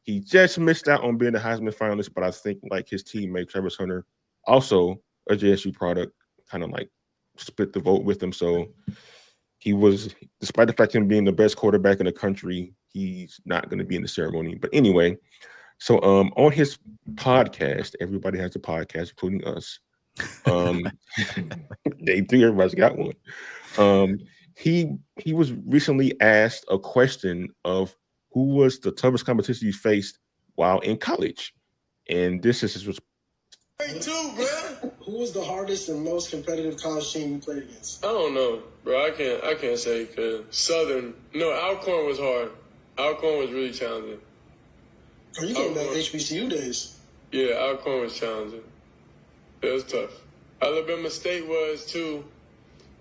He just missed out on being the Heisman finalist, but I think like his teammate Travis Hunter, also a JSU product, kind of like split the vote with him. So he was, despite the fact of him being the best quarterback in the country, he's not going to be in the ceremony. But anyway, so on his podcast, everybody has a podcast, including us. They think everybody's got one. He was recently asked a question of who was the toughest competition you faced while in college, and this is his response. Who was the hardest and most competitive college team you played against? I don't know, bro. I can't say, because Southern. No, Alcorn was hard. Alcorn was really challenging. Oh, you came back HBCU days. Yeah, Alcorn was challenging. It was tough. Alabama State was too.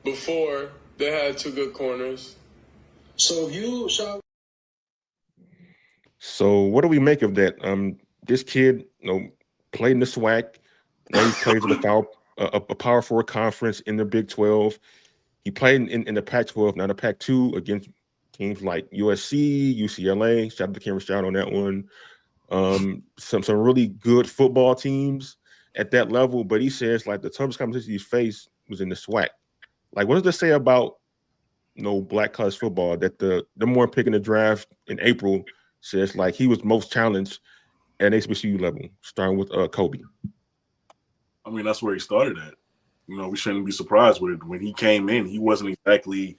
Before they had 2 good corners. So you shot. So what do we make of that? This kid, played in the SWAC. Now he plays in a Power 4 conference in the Big 12. He played in the Pac-12, now the Pac-2, against teams like USC, UCLA. Shout out to Cameron Stroud on that one. Some really good football teams at that level. But he says like the toughest competition he faced was in the SWAC. Like, what does this say about Black college football, that the more pick in the draft in April says like he was most challenged at HBCU level, starting with Coby? I mean, that's where he started at. We shouldn't be surprised when he came in. He wasn't exactly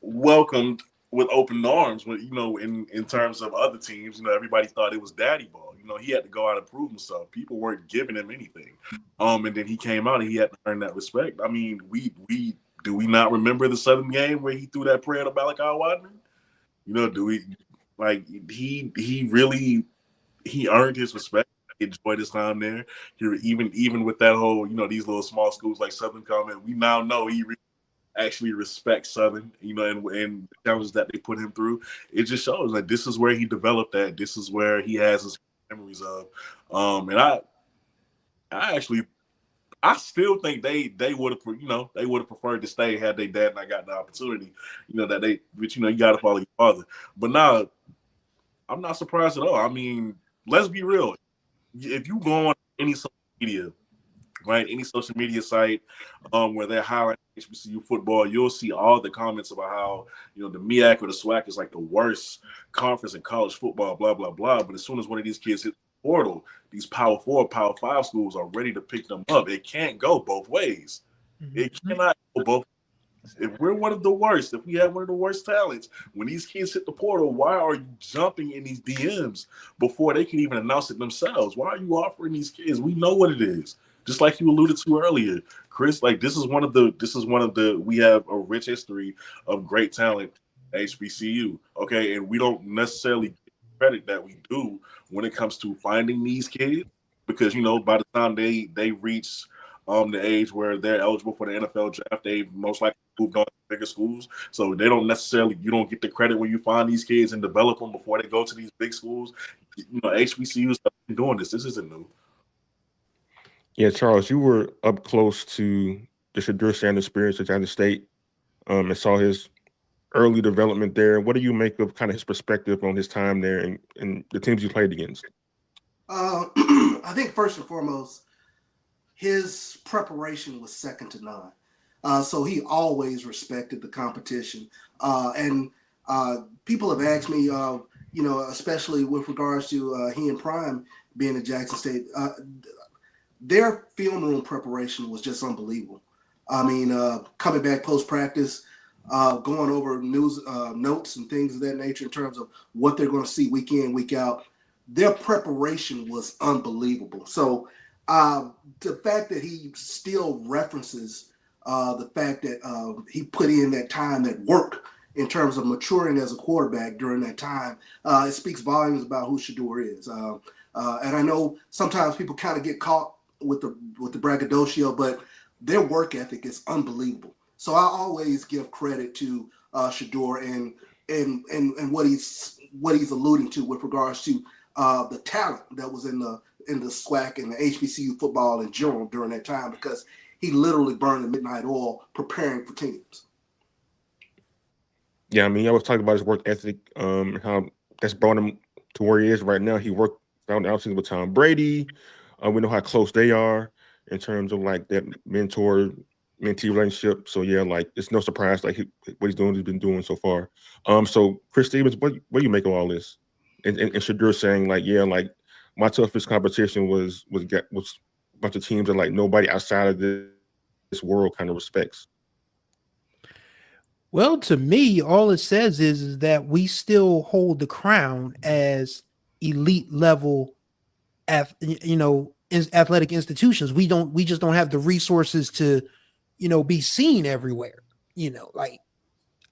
welcomed with open arms. But in terms of other teams, everybody thought it was daddy ball. He had to go out and prove himself. People weren't giving him anything. And then he came out and he had to earn that respect. I mean, do we not remember the Southern game where he threw that prayer to Malachi Wadman? Do we like he earned his respect. He enjoyed his time there. Even with that whole, these little small schools like Southern comment, we now know he really actually respect Southern, and the challenges that they put him through. It just shows like this is where he developed that. This is where he has his memories of. And I still think they would have, they would have preferred to stay had their dad not gotten the opportunity, but you got to follow your father. But now, I'm not surprised at all. I mean, let's be real. If you go on any social media, right, any social media site where they're highlighting HBCU football, you'll see all the comments about how, the MEAC or the SWAC is like the worst conference in college football, blah, blah, blah. But as soon as one of these kids hit the portal, these Power 4, Power 5 schools are ready to pick them up. It can't go both ways. It cannot go both ways. If we're one of the worst, if we have one of the worst talents, when these kids hit the portal, why are you jumping in these DMs before they can even announce it themselves? Why are you offering these kids? We know what it is. Just like you alluded to earlier, Chris, like this is one of the we have a rich history of great talent at HBCU. Okay. And we don't necessarily get the credit that we do when it comes to finding these kids, because by the time they reach the age where they're eligible for the NFL draft, they most likely moved on to bigger schools. So they don't necessarily, you don't get the credit when you find these kids and develop them before they go to these big schools. HBCUs have been doing this. This isn't new. Yeah, Charles, you were up close to the Shadur Sanders experience at Jackson State and saw his early development there. What do you make of kind of his perspective on his time there and the teams you played against? I think first and foremost, his preparation was second to none. So he always respected the competition. And people have asked me, especially with regards to he and Prime being at Jackson State, their film room preparation was just unbelievable. I mean, coming back post-practice, going over news notes and things of that nature in terms of what they're going to see week in, week out, their preparation was unbelievable. So the fact that he still references the fact that he put in that time, that work in terms of maturing as a quarterback during that time, it speaks volumes about who Shadur is. And I know sometimes people kind of get caught with the braggadocio, but their work ethic is unbelievable. So I always give credit to Shadur and what he's alluding to with regards to the talent that was in the SWAC and the HBCU football in general during that time, because he literally burned the midnight oil preparing for teams. Yeah, I mean, I was talking about his work ethic, how that's brought him to where he is right now. He worked down the outseason with Tom Brady. We know how close they are in terms of like that mentor-mentee relationship. So yeah, like it's no surprise like what he's doing, he's been doing so far. So Chris Stevens, what do you make of all this? And Shadur saying like, yeah, like my toughest competition was a bunch of teams that like nobody outside of this world kind of respects. Well, to me, all it says is that we still hold the crown as elite level, athletic institutions. We just don't have the resources to, be seen everywhere. Like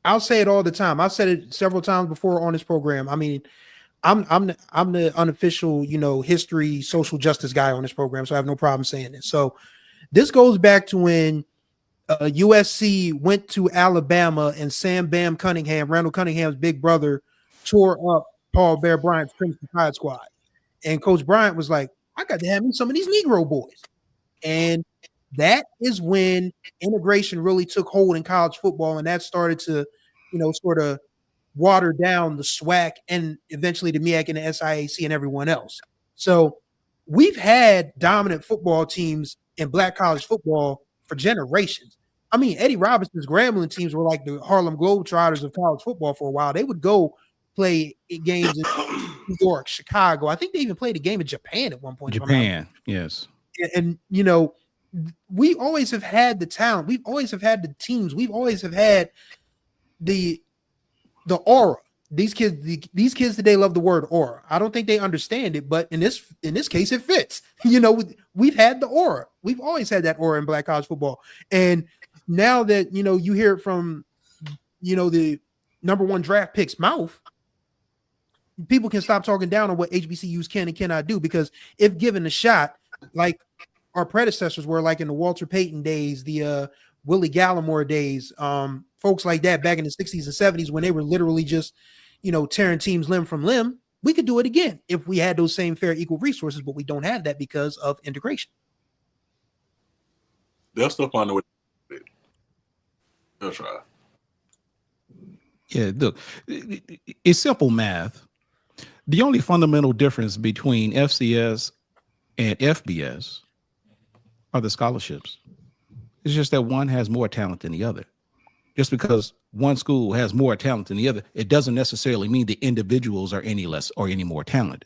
I'll say it all the time. I've said it several times before on this program. I mean, I'm the unofficial, history, social justice guy on this program, so I have no problem saying this. So this goes back to when USC went to Alabama and Sam Bam Cunningham, Randall Cunningham's big brother, tore up Paul Bear Bryant's Crimson Tide squad. And Coach Bryant was like, I got to have me some of these Negro boys. And that is when integration really took hold in college football, and that started to, sort of water down the SWAC and eventually the MEAC and the SIAC and everyone else. So we've had dominant football teams in Black college football for generations. I mean, Eddie Robinson's Grambling teams were like the Harlem Globetrotters of college football for a while. They would go play games in New York, Chicago. I think they even played a game in Japan at one point. Japan, yes. And we always have had the talent. We've always have had the teams. We've always have had the aura. These kids today love the word aura. I don't think they understand it, but in this case, it fits. We've had the aura. We've always had that aura in Black college football. And now that you hear it from the number one draft pick's mouth, people can stop talking down on what HBCUs can and cannot do, because if given a shot, like our predecessors were, like in the Walter Payton days, the Willie Gallimore days, folks like that back in the 60s and 70s when they were literally just, tearing teams limb from limb. We could do it again if we had those same fair, equal resources, but we don't have that because of integration. They'll still find a way. They'll try. Yeah, look, it's simple math. The only fundamental difference between FCS and FBS are the scholarships. It's just that one has more talent than the other. Just because one school has more talent than the other, it doesn't necessarily mean the individuals are any less or any more talented.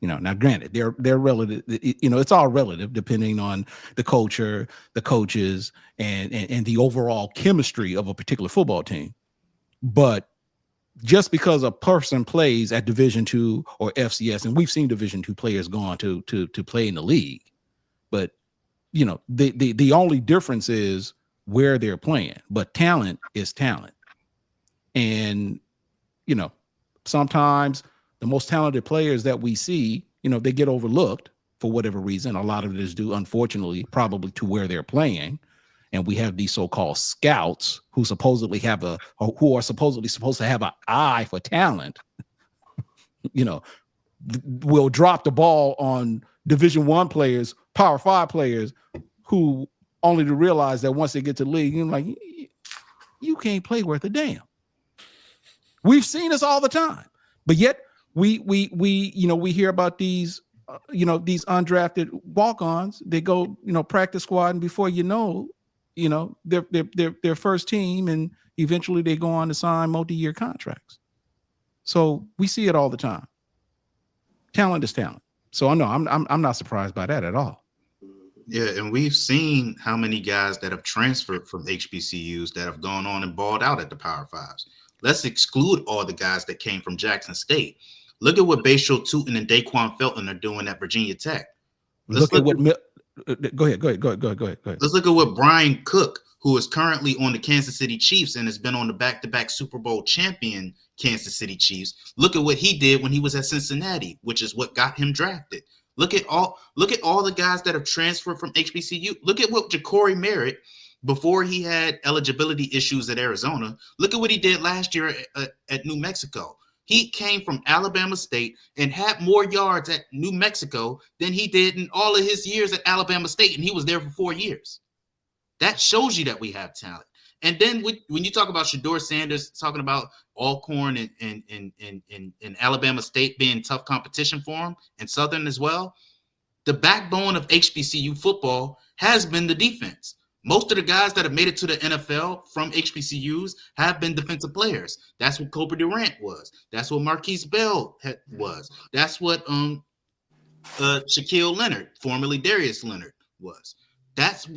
Now granted, they're relative, it's all relative depending on the culture, the coaches, and the overall chemistry of a particular football team. But just because a person plays at Division II or FCS, and we've seen Division II players go on to play in the league, but the only difference is where they're playing. But talent is talent, and sometimes the most talented players that we see, they get overlooked for whatever reason. A lot of it is due, unfortunately, probably to where they're playing. And we have these so-called scouts who are supposedly supposed to have an eye for talent, will drop the ball on Division I players, Power 5 players, who only to realize that once they get to the league, you're like, you can't play worth a damn. We've seen this all the time, but yet we hear about these these undrafted walk-ons. They go practice squad, and before their first team, and eventually they go on to sign multi-year contracts. So we see it all the time. Talent is talent. So I know I'm not surprised by that at all. Yeah, and we've seen how many guys that have transferred from HBCUs that have gone on and balled out at the Power Fives. Let's exclude all the guys that came from Jackson State. Look at what Bashal Tootin and Daquan Felton are doing at Virginia Tech. Go ahead. Let's look at what Brian Cook, who is currently on the Kansas City Chiefs and has been on the back-to-back Super Bowl champion Kansas City Chiefs. Look at what he did when he was at Cincinnati, which is what got him drafted. Look at all the guys that have transferred from HBCU. Look at what Ja'Cory Merritt, before he had eligibility issues at Arizona, look at what he did last year at New Mexico. He came from Alabama State and had more yards at New Mexico than he did in all of his years at Alabama State, and he was there for 4 years. That shows you that we have talent. And then when you talk about Shadur Sanders talking about Alcorn and Alabama State being tough competition for him, and Southern as well, the backbone of HBCU football has been the defense. Most of the guys that have made it to the NFL from HBCUs have been defensive players. That's what Coby Durant was. That's what Marquise Bell was. That's what Shaquille Leonard, formerly Darius Leonard, was. That's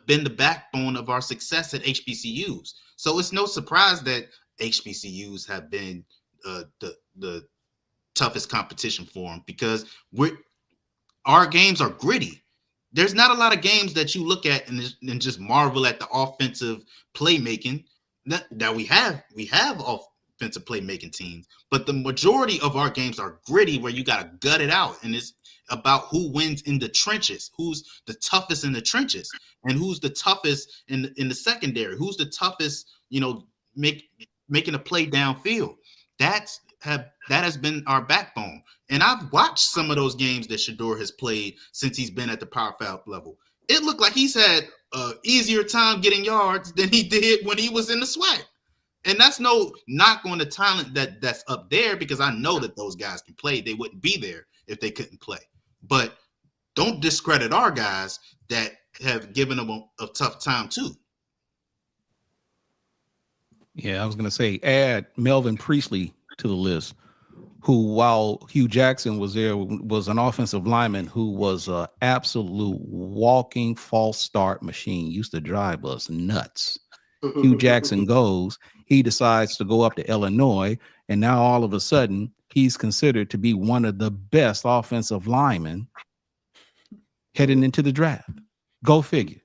been the backbone of our success at HBCUs. So it's no surprise that HBCUs have been the toughest competition for them, because our games are gritty. There's not a lot of games that you look at and just marvel at the offensive playmaking that we have. We have offensive playmaking teams, but the majority of our games are gritty, where you got to gut it out. And it's about who wins in the trenches, who's the toughest in the trenches, and who's the toughest in the secondary, who's the toughest, making a play downfield. That has been our backbone. And I've watched some of those games that Shadur has played since he's been at the Power 5 level. It looked like he's had an easier time getting yards than he did when he was in the SWAC. And that's no knock on the talent that's up there, because I know that those guys can play. They wouldn't be there if they couldn't play. But don't discredit our guys that have given them a tough time too. Yeah, I was going to say, add Melvin Priestley to the list, who, while Hugh Jackson was there, was an offensive lineman who was an absolute walking false start machine, used to drive us nuts. Hugh Jackson goes, he decides to go up to Illinois, and now all of a sudden he's considered to be one of the best offensive linemen heading into the draft. Go figure.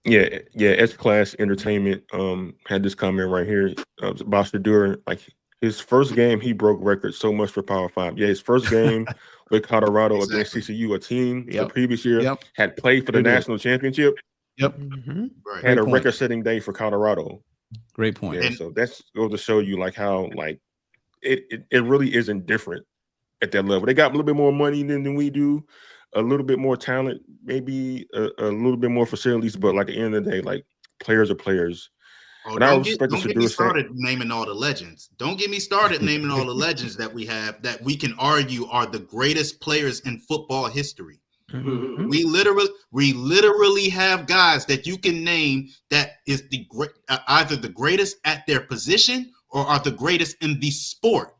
Yeah, S-Class Entertainment had this comment right here about Shadur. Like, His first game, he broke records. So much for Power 5. Yeah, his first game with Colorado against CCU, a team the previous year had played for the national championship. Yep. Right. Had a record-setting day for Colorado. Great point. Yeah, so that's goes to show you like how like it really isn't different at that level. They got a little bit more money than we do, a little bit more talent, maybe a little bit more facilities, but like at the end of the day, like players are players. Oh, don't get me started naming all the legends. Don't get me started naming all the legends that we have that we can argue are the greatest players in football history. Mm-hmm. We literally have guys that you can name that is the either the greatest at their position or are the greatest in the sport.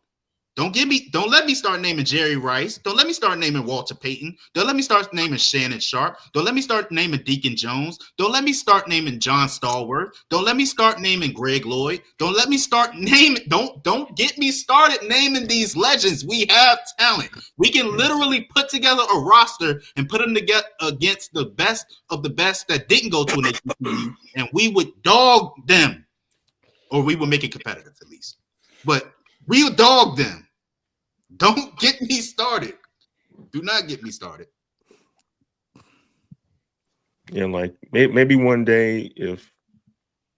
Don't let me start naming Jerry Rice. Don't let me start naming Walter Payton. Don't let me start naming Shannon Sharp. Don't let me start naming Deacon Jones. Don't let me start naming John Stallworth. Don't let me start naming Greg Lloyd. Don't let me start naming. Don't get me started naming these legends. We have talent. We can literally put together a roster and put them together against the best of the best that didn't go to an HBCU, and we would dog them, or we would make it competitive at least. But we'll dog them. Don't get me started. Do not get me started. Yeah, like maybe one day if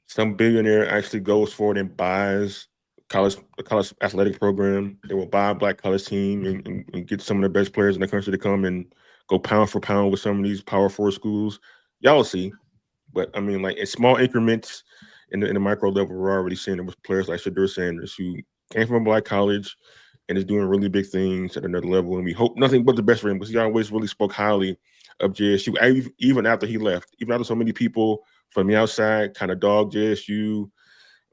some billionaire actually goes forward and buys a college athletic program, they will buy a black college team and get some of the best players in the country to come and go pound for pound with some of these Power 4 schools. Y'all will see. But I mean, like in small increments in the micro level, we're already seeing it with players like Shadur Sanders, who came from a black college and is doing really big things at another level. And we hope nothing but the best for him, because he always really spoke highly of JSU, even after he left. Even after so many people from the outside kind of dogged JSU,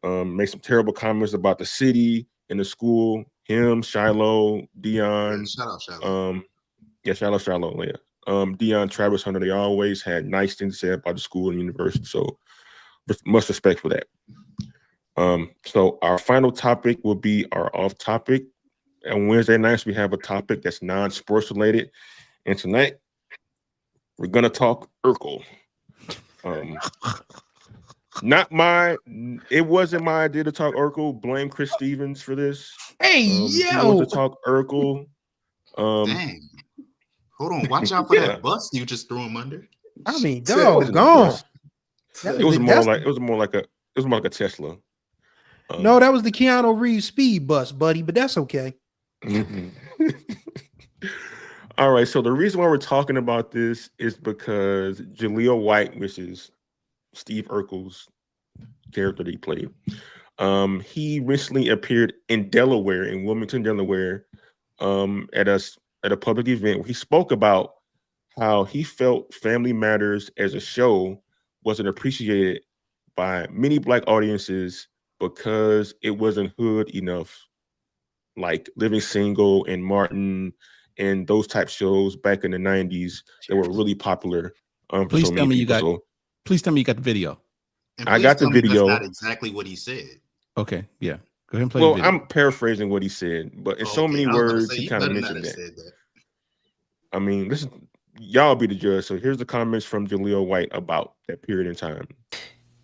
made some terrible comments about the city and the school, him, Shiloh, Dion. Shout out Shiloh. Shiloh, yeah. Dion, Travis Hunter, they always had nice things to say about the school and university. So much respect for that. So our final topic will be our off topic. On Wednesday nights, we have a topic that's non-sports related. And tonight, we're going to talk Urkel. It wasn't my idea to talk Urkel. Blame Chris Stevens for this. Hey, He wants to talk Urkel. Dang. Hold on. Watch out for that bus you just threw him under. I mean, doggone. It was more like a Tesla. No, that was the Keanu Reeves speed bus, buddy, but that's okay. Mm-hmm. All right, so the reason why we're talking about this is because Jaleel White, which is Steve Urkel's character that he played, he recently appeared in Delaware, in Wilmington, Delaware, at a public event where he spoke about how he felt Family Matters as a show wasn't appreciated by many Black audiences because it wasn't hood enough, like Living Single and Martin and those type shows back in the 90s that were really popular. Please tell me you got the video. I got the video. That's not exactly what he said. Okay, yeah. Go ahead and play the video. video. I'm paraphrasing what he said, but in so many words, he kind of mentioned that. I mean, listen, y'all be the judge. So here's the comments from Jaleel White about that period in time.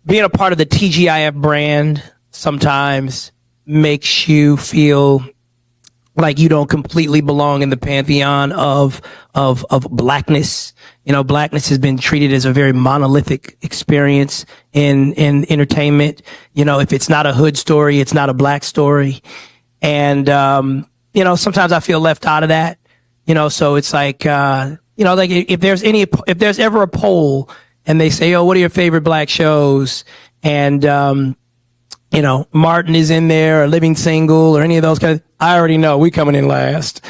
Being a part of the TGIF brand sometimes makes you feel like you don't completely belong in the pantheon of blackness. You know, blackness has been treated as a very monolithic experience in entertainment. You know, if it's not a hood story, it's not a Black story. And, you know, sometimes I feel left out of that, you know, so it's like, you know, like if there's ever a poll and they say, oh, what are your favorite Black shows? And, you know, Martin is in there or Living Single or any of those guys, I already know we coming in last.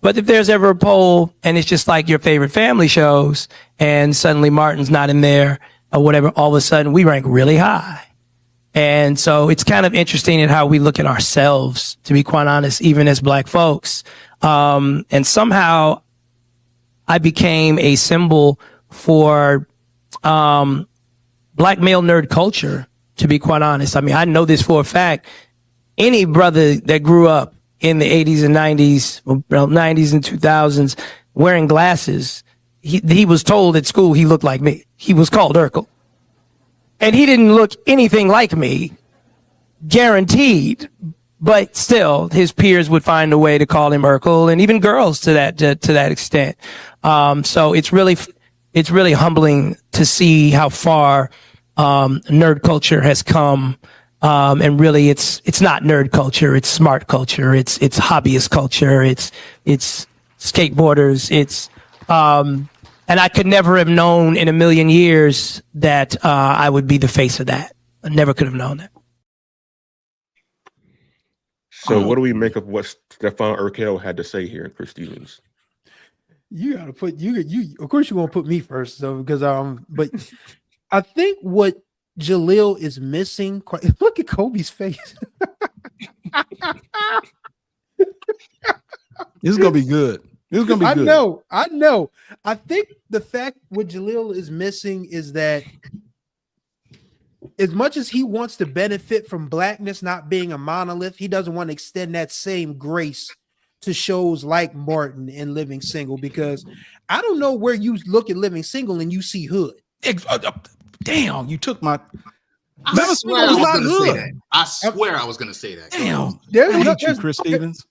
But if there's ever a poll and it's just like your favorite family shows and suddenly Martin's not in there or whatever, all of a sudden we rank really high. And so it's kind of interesting in how we look at ourselves, to be quite honest, even as Black folks. And somehow I became a symbol for Black male nerd culture, to be quite honest. I mean, I know this for a fact. Any brother that grew up in the 80s and 90s, well, 90s and 2000s, wearing glasses, he was told at school he looked like me. He was called Urkel. And he didn't look anything like me, guaranteed. but still, his peers would find a way to call him Urkel, and even girls to that extent. So it's really humbling to see how far nerd culture has come. And really, it's not nerd culture; it's smart culture. It's hobbyist culture. It's skateboarders. And I could never have known in a million years that I would be the face of that. I never could have known that. So, what do we make of what Stefan Urkel had to say here, Chris Stevens? You gotta put you. Of course, you're gonna put me first, though, because but I think what Jaleel is missing. Look at Kobe's face. This is gonna be good. This is gonna be good. I know. I think the fact what Jaleel is missing is that as much as he wants to benefit from blackness not being a monolith, he doesn't want to extend that same grace to shows like Martin and Living Single, because I don't know where you look at Living Single and you see hood. Damn, you took my. I swear I was going to say that. I swear I was going to say that. Damn, There's Chris Stevens.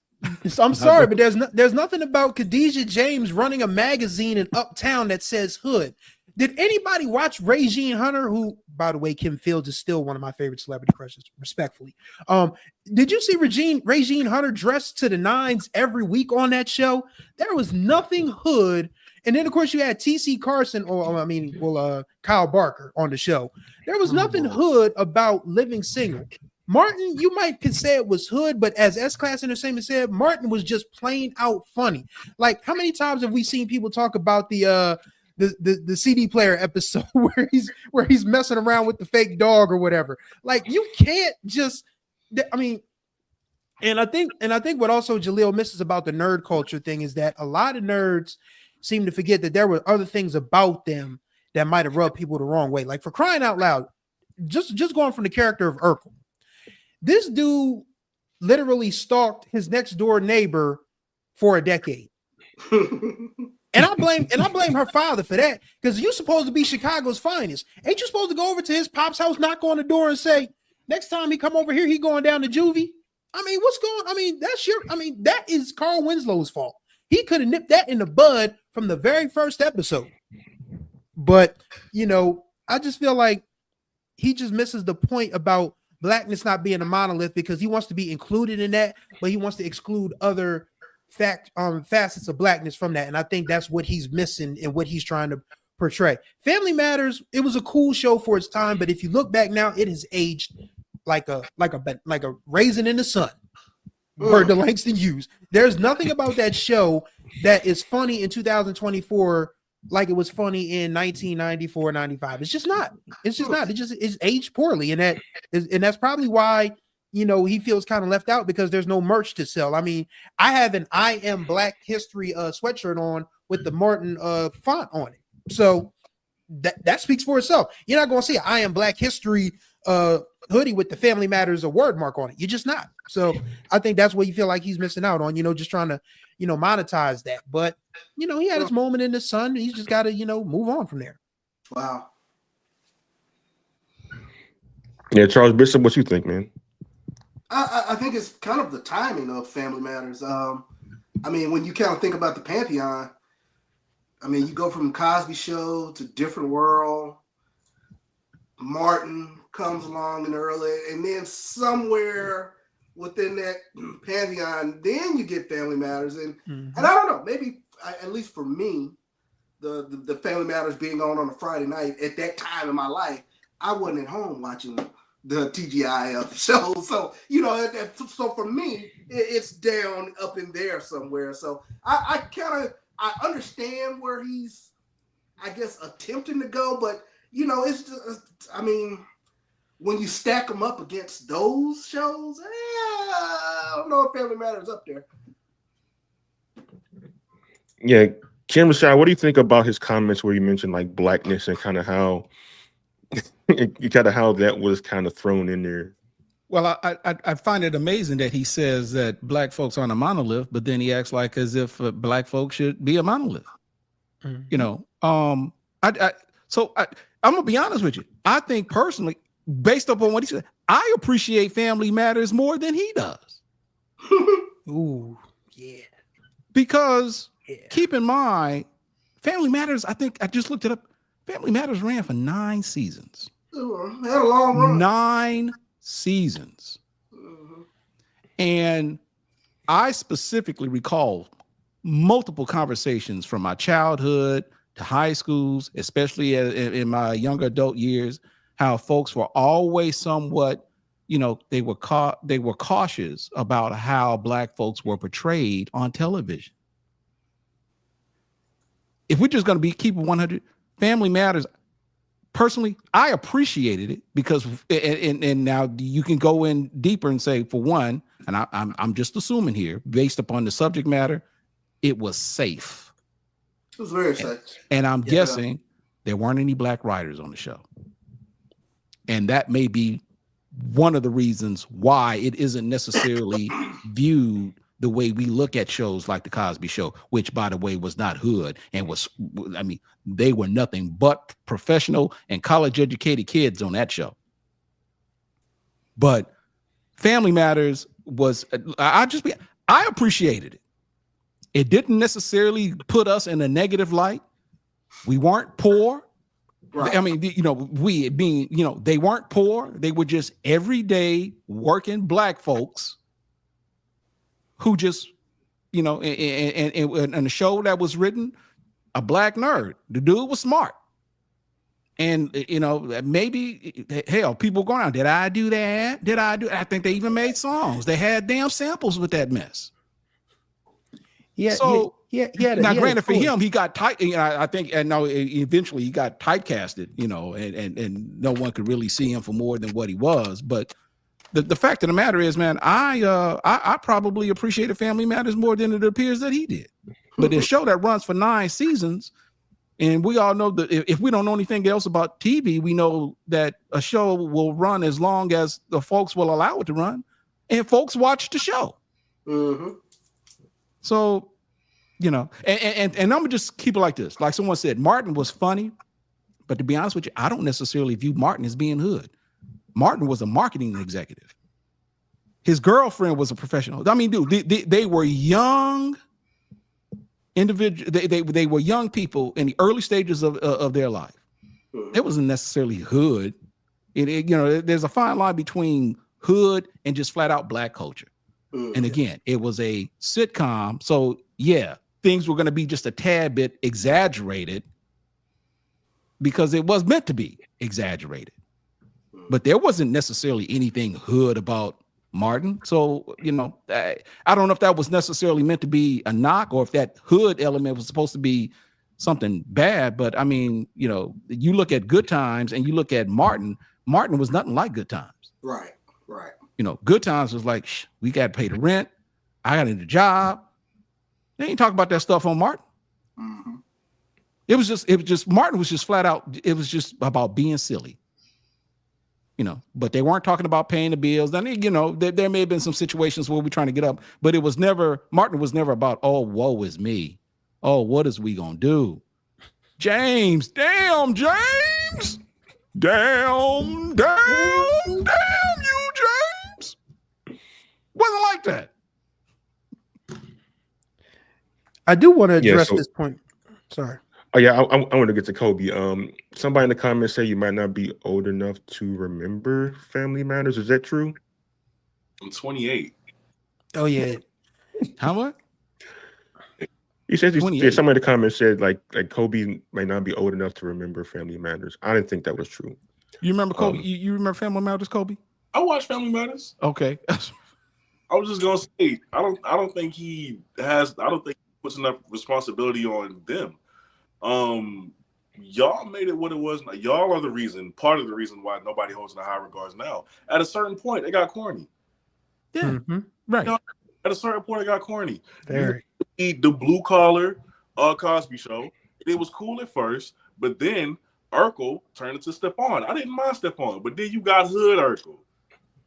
I'm sorry, but there's nothing about Khadijah James running a magazine in Uptown that says hood. Did anybody watch Regine Hunter, who, by the way, Kim Fields is still one of my favorite celebrity crushes, respectfully. Did you see Regine Hunter dressed to the nines every week on that show? There was nothing hood. And then, of course, you had T.C. Carson, Kyle Barker on the show. There was nothing hood about Living Single. Martin, you might say it was hood, but as S-Class Entertainment said, Martin was just plain out funny. Like, how many times have we seen people talk about the CD player episode where he's messing around with the fake dog or whatever? Like, you can't just, and I think what also Jaleel misses about the nerd culture thing is that a lot of nerds seem to forget that there were other things about them that might have rubbed people the wrong way. Like, for crying out loud, just going from the character of Urkel. This dude literally stalked his next door neighbor for a decade. And I blame her father for that, because you're supposed to be Chicago's finest. Ain't you supposed to go over to his pop's house, knock on the door, and say, next time he come over here, he going down to juvie? That is Carl Winslow's fault. He could have nipped that in the bud from the very first episode. But, I just feel like he just misses the point about blackness not being a monolith, because he wants to be included in that, but he wants to exclude other facets of blackness from that. And I think that's what he's missing and what he's trying to portray. Family Matters, it was a cool show for its time, but if you look back now, it has aged like a raisin in the sun. Word to Langston Hughes. There's nothing about that show that is funny in 2024 like it was funny in 1994, 95. It's just not. It's aged poorly, and that's probably why he feels kind of left out, because there's no merch to sell. I mean, I have an I Am Black History sweatshirt on with the Martin font on it, so that speaks for itself. You're not going to see an I Am Black History hoodie with the Family Matters word mark on it. You're just not. So I think that's what you feel like he's missing out on. Just trying to monetize that, but he had his moment in the sun. He's just got to move on from there. Wow. Yeah, Charles Bishop, what you think, man? I think it's kind of the timing of Family Matters. When you kind of think about the Pantheon, you go from Cosby Show to Different World. Martin comes along in the early, and then somewhere within that Pantheon, then you get Family Matters. And I don't know, maybe at least for me, the Family Matters being on a Friday night at that time in my life, I wasn't at home watching the TGIF show. So, so for me, it's down up in there somewhere. So I understand where he's, I guess, attempting to go, but it's just, when you stack them up against those shows, I don't know if Family Matters up there. Yeah, Kim Rashad, what do you think about his comments where he mentioned like blackness and kind of how that was kind of thrown in there? Well, I find it amazing that he says that black folks aren't a monolith, but then he acts like as if black folks should be a monolith. I'm gonna be honest with you. I think personally, based upon what he said, I appreciate Family Matters more than he does. Ooh, yeah. Because keep in mind, Family Matters, I think I just looked it up. Family Matters ran for 9 seasons. They had a long run. 9 seasons. And I specifically recall multiple conversations from my childhood to high schools, especially in my younger adult years, how folks were always somewhat, they were cautious about how Black folks were portrayed on television. If we're just going to keep it 100, Family Matters, personally, I appreciated it because, and now you can go in deeper and say, for one, and I'm just assuming here, based upon the subject matter, it was safe. It was very safe. And I'm guessing there weren't any Black writers on the show. And that may be one of the reasons why it isn't necessarily viewed the way we look at shows like The Cosby Show, which, by the way, was not hood and they were nothing but professional and college-educated kids on that show. But Family Matters was, I appreciated it. It didn't necessarily put us in a negative light. We weren't poor. Right. I mean, we being, they weren't poor. They were just everyday working Black folks who just, and a show that was written, a Black nerd. The dude was smart. And, maybe, hell, people going on, did I do that? I think they even made songs. They had damn samples with that mess. Yeah. So, now, granted, for him, he got tight. I think, and now eventually he got typecasted, and no one could really see him for more than what he was. But the fact of the matter is, man, I probably appreciated Family Matters more than it appears that he did. But a show that runs for 9 seasons, and we all know that if we don't know anything else about TV, we know that a show will run as long as the folks will allow it to run, and folks watch the show. Mm-hmm. So, and I'm gonna just keep it like this. Like someone said, Martin was funny, but to be honest with you, I don't necessarily view Martin as being hood. Martin was a marketing executive. His girlfriend was a professional. I mean, dude, they were young individuals. They were young people in the early stages of their life. It wasn't necessarily hood. There's a fine line between hood and just flat out Black culture. And again, it was a sitcom. So yeah, things were going to be just a tad bit exaggerated because it was meant to be exaggerated. But there wasn't necessarily anything hood about Martin. So, I don't know if that was necessarily meant to be a knock or if that hood element was supposed to be something bad. But I mean, you look at Good Times and you look at Martin was nothing like Good Times. Right. Good Times was like, we got to pay the rent. I got a job. They ain't talking about that stuff on Martin. Mm-hmm. It was just Martin was just flat out. It was just about being silly. But they weren't talking about paying the bills. Then, there may have been some situations where we're trying to get up, but Martin was never about, oh, woe is me. Oh, what is we going to do? James. Damn you, James. Wasn't like that. I do want to address this point. Sorry. Oh yeah, I want to get to Coby. Somebody in the comments say you might not be old enough to remember Family Matters. Is that true? I'm 28. Oh yeah. How much? He says somebody in the comments said like Coby might not be old enough to remember Family Matters. I didn't think that was true. You remember Coby? You remember Family Matters, Coby? I watch Family Matters. Okay. I was just gonna say I don't think he puts enough responsibility on them. Y'all made it what it was. Y'all are part of the reason why nobody holds in high regards now. At a certain point, it got corny. Yeah, mm-hmm. Right. At a certain point, it got corny. Very. The blue collar Cosby Show. It was cool at first, but then Urkel turned into Stephon. I didn't mind Stephon, but then you got Hood Urkel,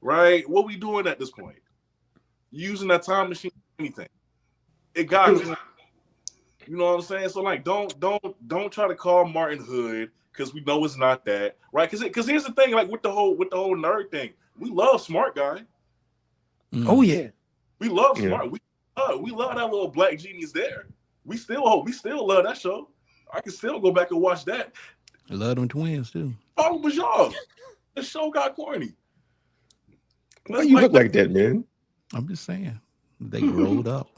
right? What we doing at this point? Using that time machine for anything? It got. You know what I'm saying? So like, don't try to call Martin hood because we know it's not that, right? Because here's the thing, like with the whole nerd thing, we love smart guy. Oh yeah. We love Smart. We love that little black genius there. We still love that show. I can still go back and watch that. I love them twins too. Problem was y'all. The show got corny. Why you look like that, man? I'm just saying they growed up.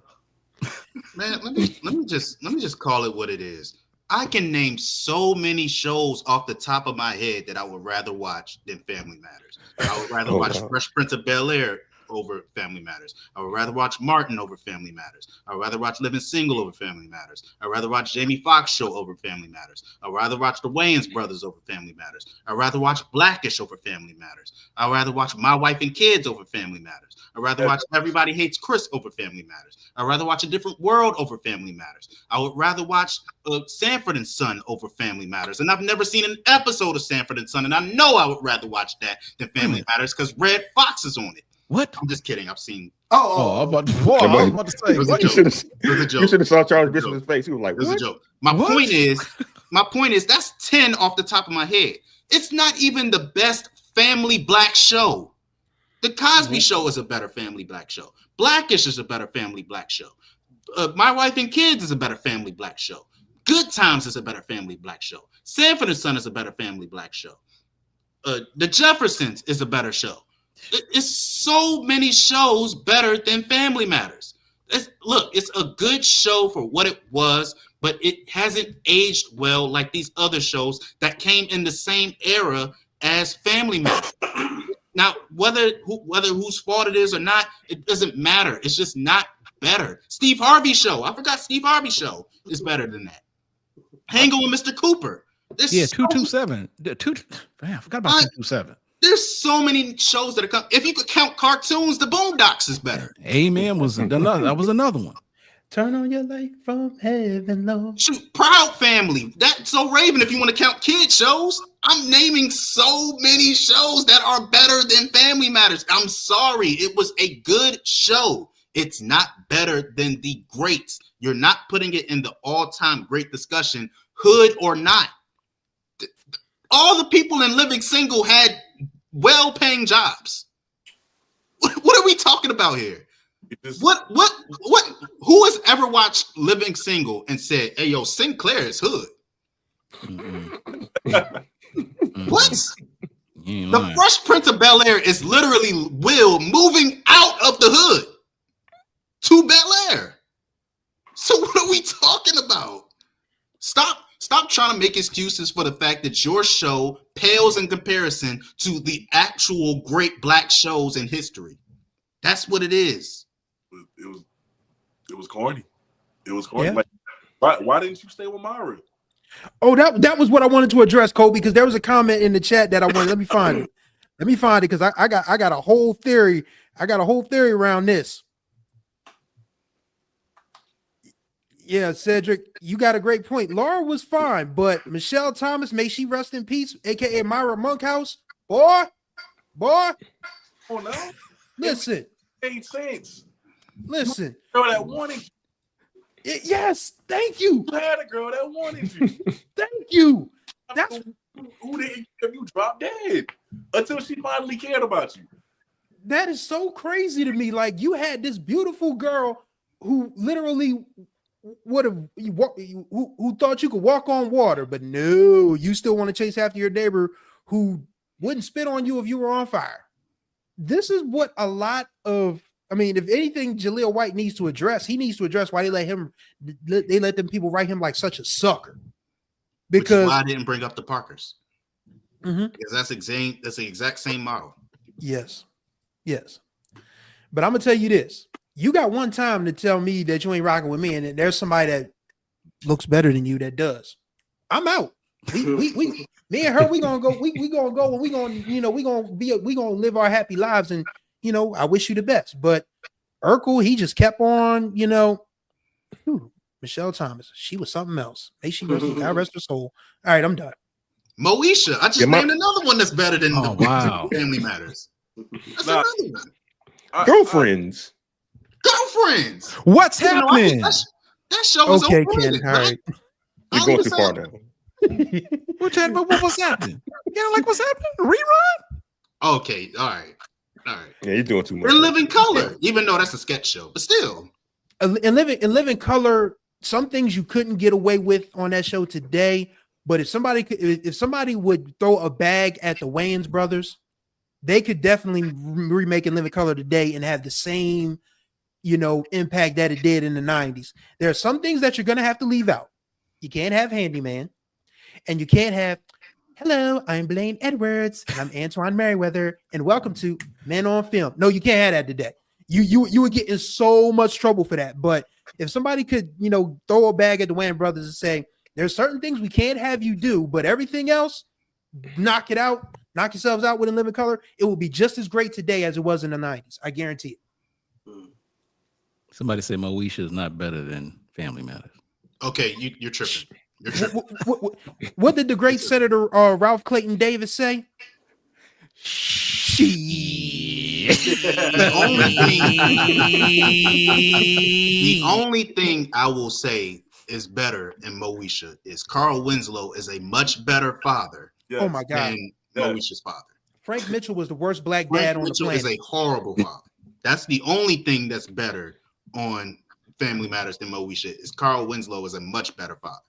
Man, let me just call it what it is. I can name so many shows off the top of my head that I would rather watch than Family Matters. I would rather watch Fresh Prince of Bel-Air over Family Matters. I would rather watch Martin over Family Matters. I would rather watch Living Single over Family Matters. I'd rather watch Jamie Foxx show over Family Matters. I'd rather watch the Wayans brothers over Family Matters. I'd rather watch Blackish over Family Matters. I'd rather watch My Wife and Kids over Family Matters. I'd rather watch Everybody Hates Chris over Family Matters. I'd rather watch A Different World over Family Matters. I would rather watch Sanford and Son over Family Matters. And I've never seen an episode of Sanford and Son, and I know I would rather watch that than Family Matters because Red Fox is on it. What? I'm just kidding. I've seen. I'm about to say. It was a joke. You should have saw Charles Bishop's face. He was like, "It was a joke." My point is, that's 10 off the top of my head. It's not even the best family black show. The Cosby Show is a better family black show. Blackish is a better family black show. My Wife and Kids is a better family black show. Good Times is a better family black show. Sanford and Son is a better family black show. The Jeffersons is a better show. It's so many shows better than Family Matters. It's a good show for what it was, but it hasn't aged well like these other shows that came in the same era as Family Matters. Now, whether whose fault it is or not, it doesn't matter. It's just not better. Steve Harvey Show. I forgot Steve Harvey Show is better than that. Hanging with Mr. Cooper. 227. I forgot about 227. There's so many shows that are coming. If you could count cartoons, the Boondocks is better. Amen was another. That was another one. Turn on your light from heaven, Lord. Shoot, Proud Family. That's So Raven. If you want to count kid shows, I'm naming so many shows that are better than Family Matters. I'm sorry, it was a good show. It's not better than the greats. You're not putting it in the all-time great discussion, hood or not. All the people in Living Single had well-paying jobs. What are we talking about here? What? Who has ever watched Living Single and said, "Hey, yo, Sinclair is hood"? What? The Fresh Prince of Bel-Air is literally Will moving out of the hood to Bel-Air. So what are we talking about? Stop trying to make excuses for the fact that your show pales in comparison to the actual great black shows in history. That's what it is. It was corny. It was corny. Yeah. Like, why didn't you stay with Myra? Oh, that was what I wanted to address, Coby, because there was a comment in the chat that I wanted. Let me find it. Because I got a whole theory. I got a whole theory around this. Yeah, Cedric, you got a great point. Laura was fine, but Michelle Thomas, may she rest in peace, aka Myra Monkhouse. Boy. Oh no. Listen. It made sense. Listen. Girl that wanted you. Yes, thank you. You had a girl that wanted you. Thank you. That's who didn't give you drop dead until she finally cared about you. That is so crazy to me. Like, you had this beautiful girl who literally would have who thought you could walk on water, but no, you still want to chase after your neighbor who wouldn't spit on you if you were on fire. This is what a lot of, I mean, if anything, Jaleel White needs to address. He needs to address why they let them people write him like such a sucker. Because why I didn't bring up the Parkers. Because that's the exact same model. Yes. But I'm gonna tell you this. You got one time to tell me that you ain't rocking with me, and there's somebody that looks better than you that does. I'm out. We me and her, we gonna go, we gonna go, and we gonna live our happy lives, and I wish you the best. But Urkel, he just kept on, Michelle Thomas, she was something else. May she rest her soul. All right, I'm done. Moesha, I just named another one that's better than Family Matters. That's another one. Girlfriends. What's happening? That show is okay, overrated. Ken. All right. You're going too far now. We're chatting about what's happening. What's happening? Rerun? Okay, all right. All right. Yeah, you're doing too much. We're Living Color, even though that's a sketch show, but still. In Living Color, some things you couldn't get away with on that show today. But if somebody would throw a bag at the Wayans brothers, they could definitely remake In Living Color today and have the same, impact that it did in the 90s. There are some things that you're going to have to leave out. You can't have Handyman, and you can't have, hello, I'm Blaine Edwards, and I'm Antoine Merriweather, and welcome to Men on Film. No, you can't have that today. You would get in so much trouble for that. But if somebody could, throw a bag at the Wayans brothers and say, there's certain things we can't have you do, but everything else, knock it out, knock yourselves out with In Living Color, it will be just as great today as it was in the 90s. I guarantee it. Somebody say Moesha is not better than Family Matters. Okay, you're tripping. You're tripping. What did the great Senator Ralph Clayton Davis say? The only thing I will say is better in Moesha is Carl Winslow is a much better father. Oh my God. Than Moesha's father. Frank Mitchell was the worst black Frank dad on Mitchell the planet. is a horrible father. That's the only thing that's better on Family Matters than Moesha is Carl Winslow is a much better father.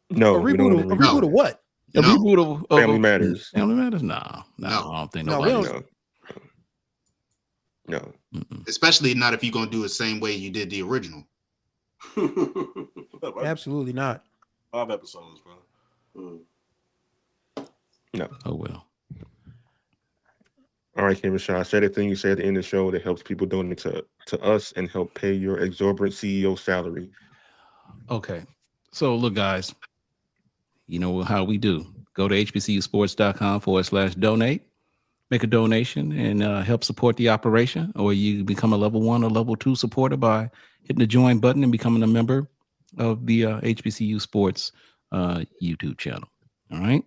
No, a reboot of what? A reboot of Family Matters. Family Matters? No, I don't think nobody. No. Especially not if you're gonna do it the same way you did the original. Absolutely not. 5 episodes, bro. No. Oh well. All right, Kevin Shaw, say the thing you said at the end of the show that helps people donate to us and help pay your exorbitant CEO salary. Okay. So look, guys, you know how we do. Go to hbcusports.com/donate. Make a donation and help support the operation, or you become a level 1 or level 2 supporter by hitting the join button and becoming a member of the HBCU Sports YouTube channel. All right.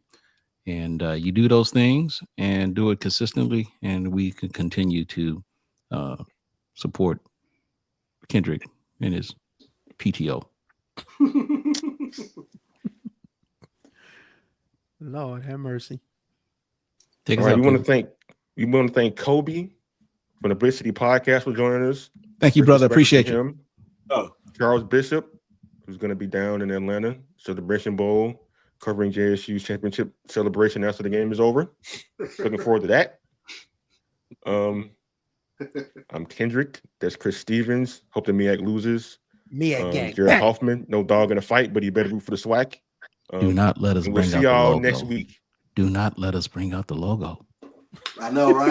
And you do those things and do it consistently, and we can continue to support Kendrick and his PTO. Lord have mercy. Take All us right, out, we want to thank Coby from the Blitz City Podcast for joining us. Thank you, brother. Appreciate you. Him. Charles Bishop, who's going to be down in Atlanta, Celebration Bowl, covering JSU's championship celebration after the game is over. Looking forward to that. I'm Kendrick. That's Chris Stevens. Hope the MEAC loses. MEAC gang. Jared Hoffman, no dog in a fight, but he better root for the SWAC. Do not let us bring out the logo. We'll see y'all next week. Do not let us bring out the logo. I know, right?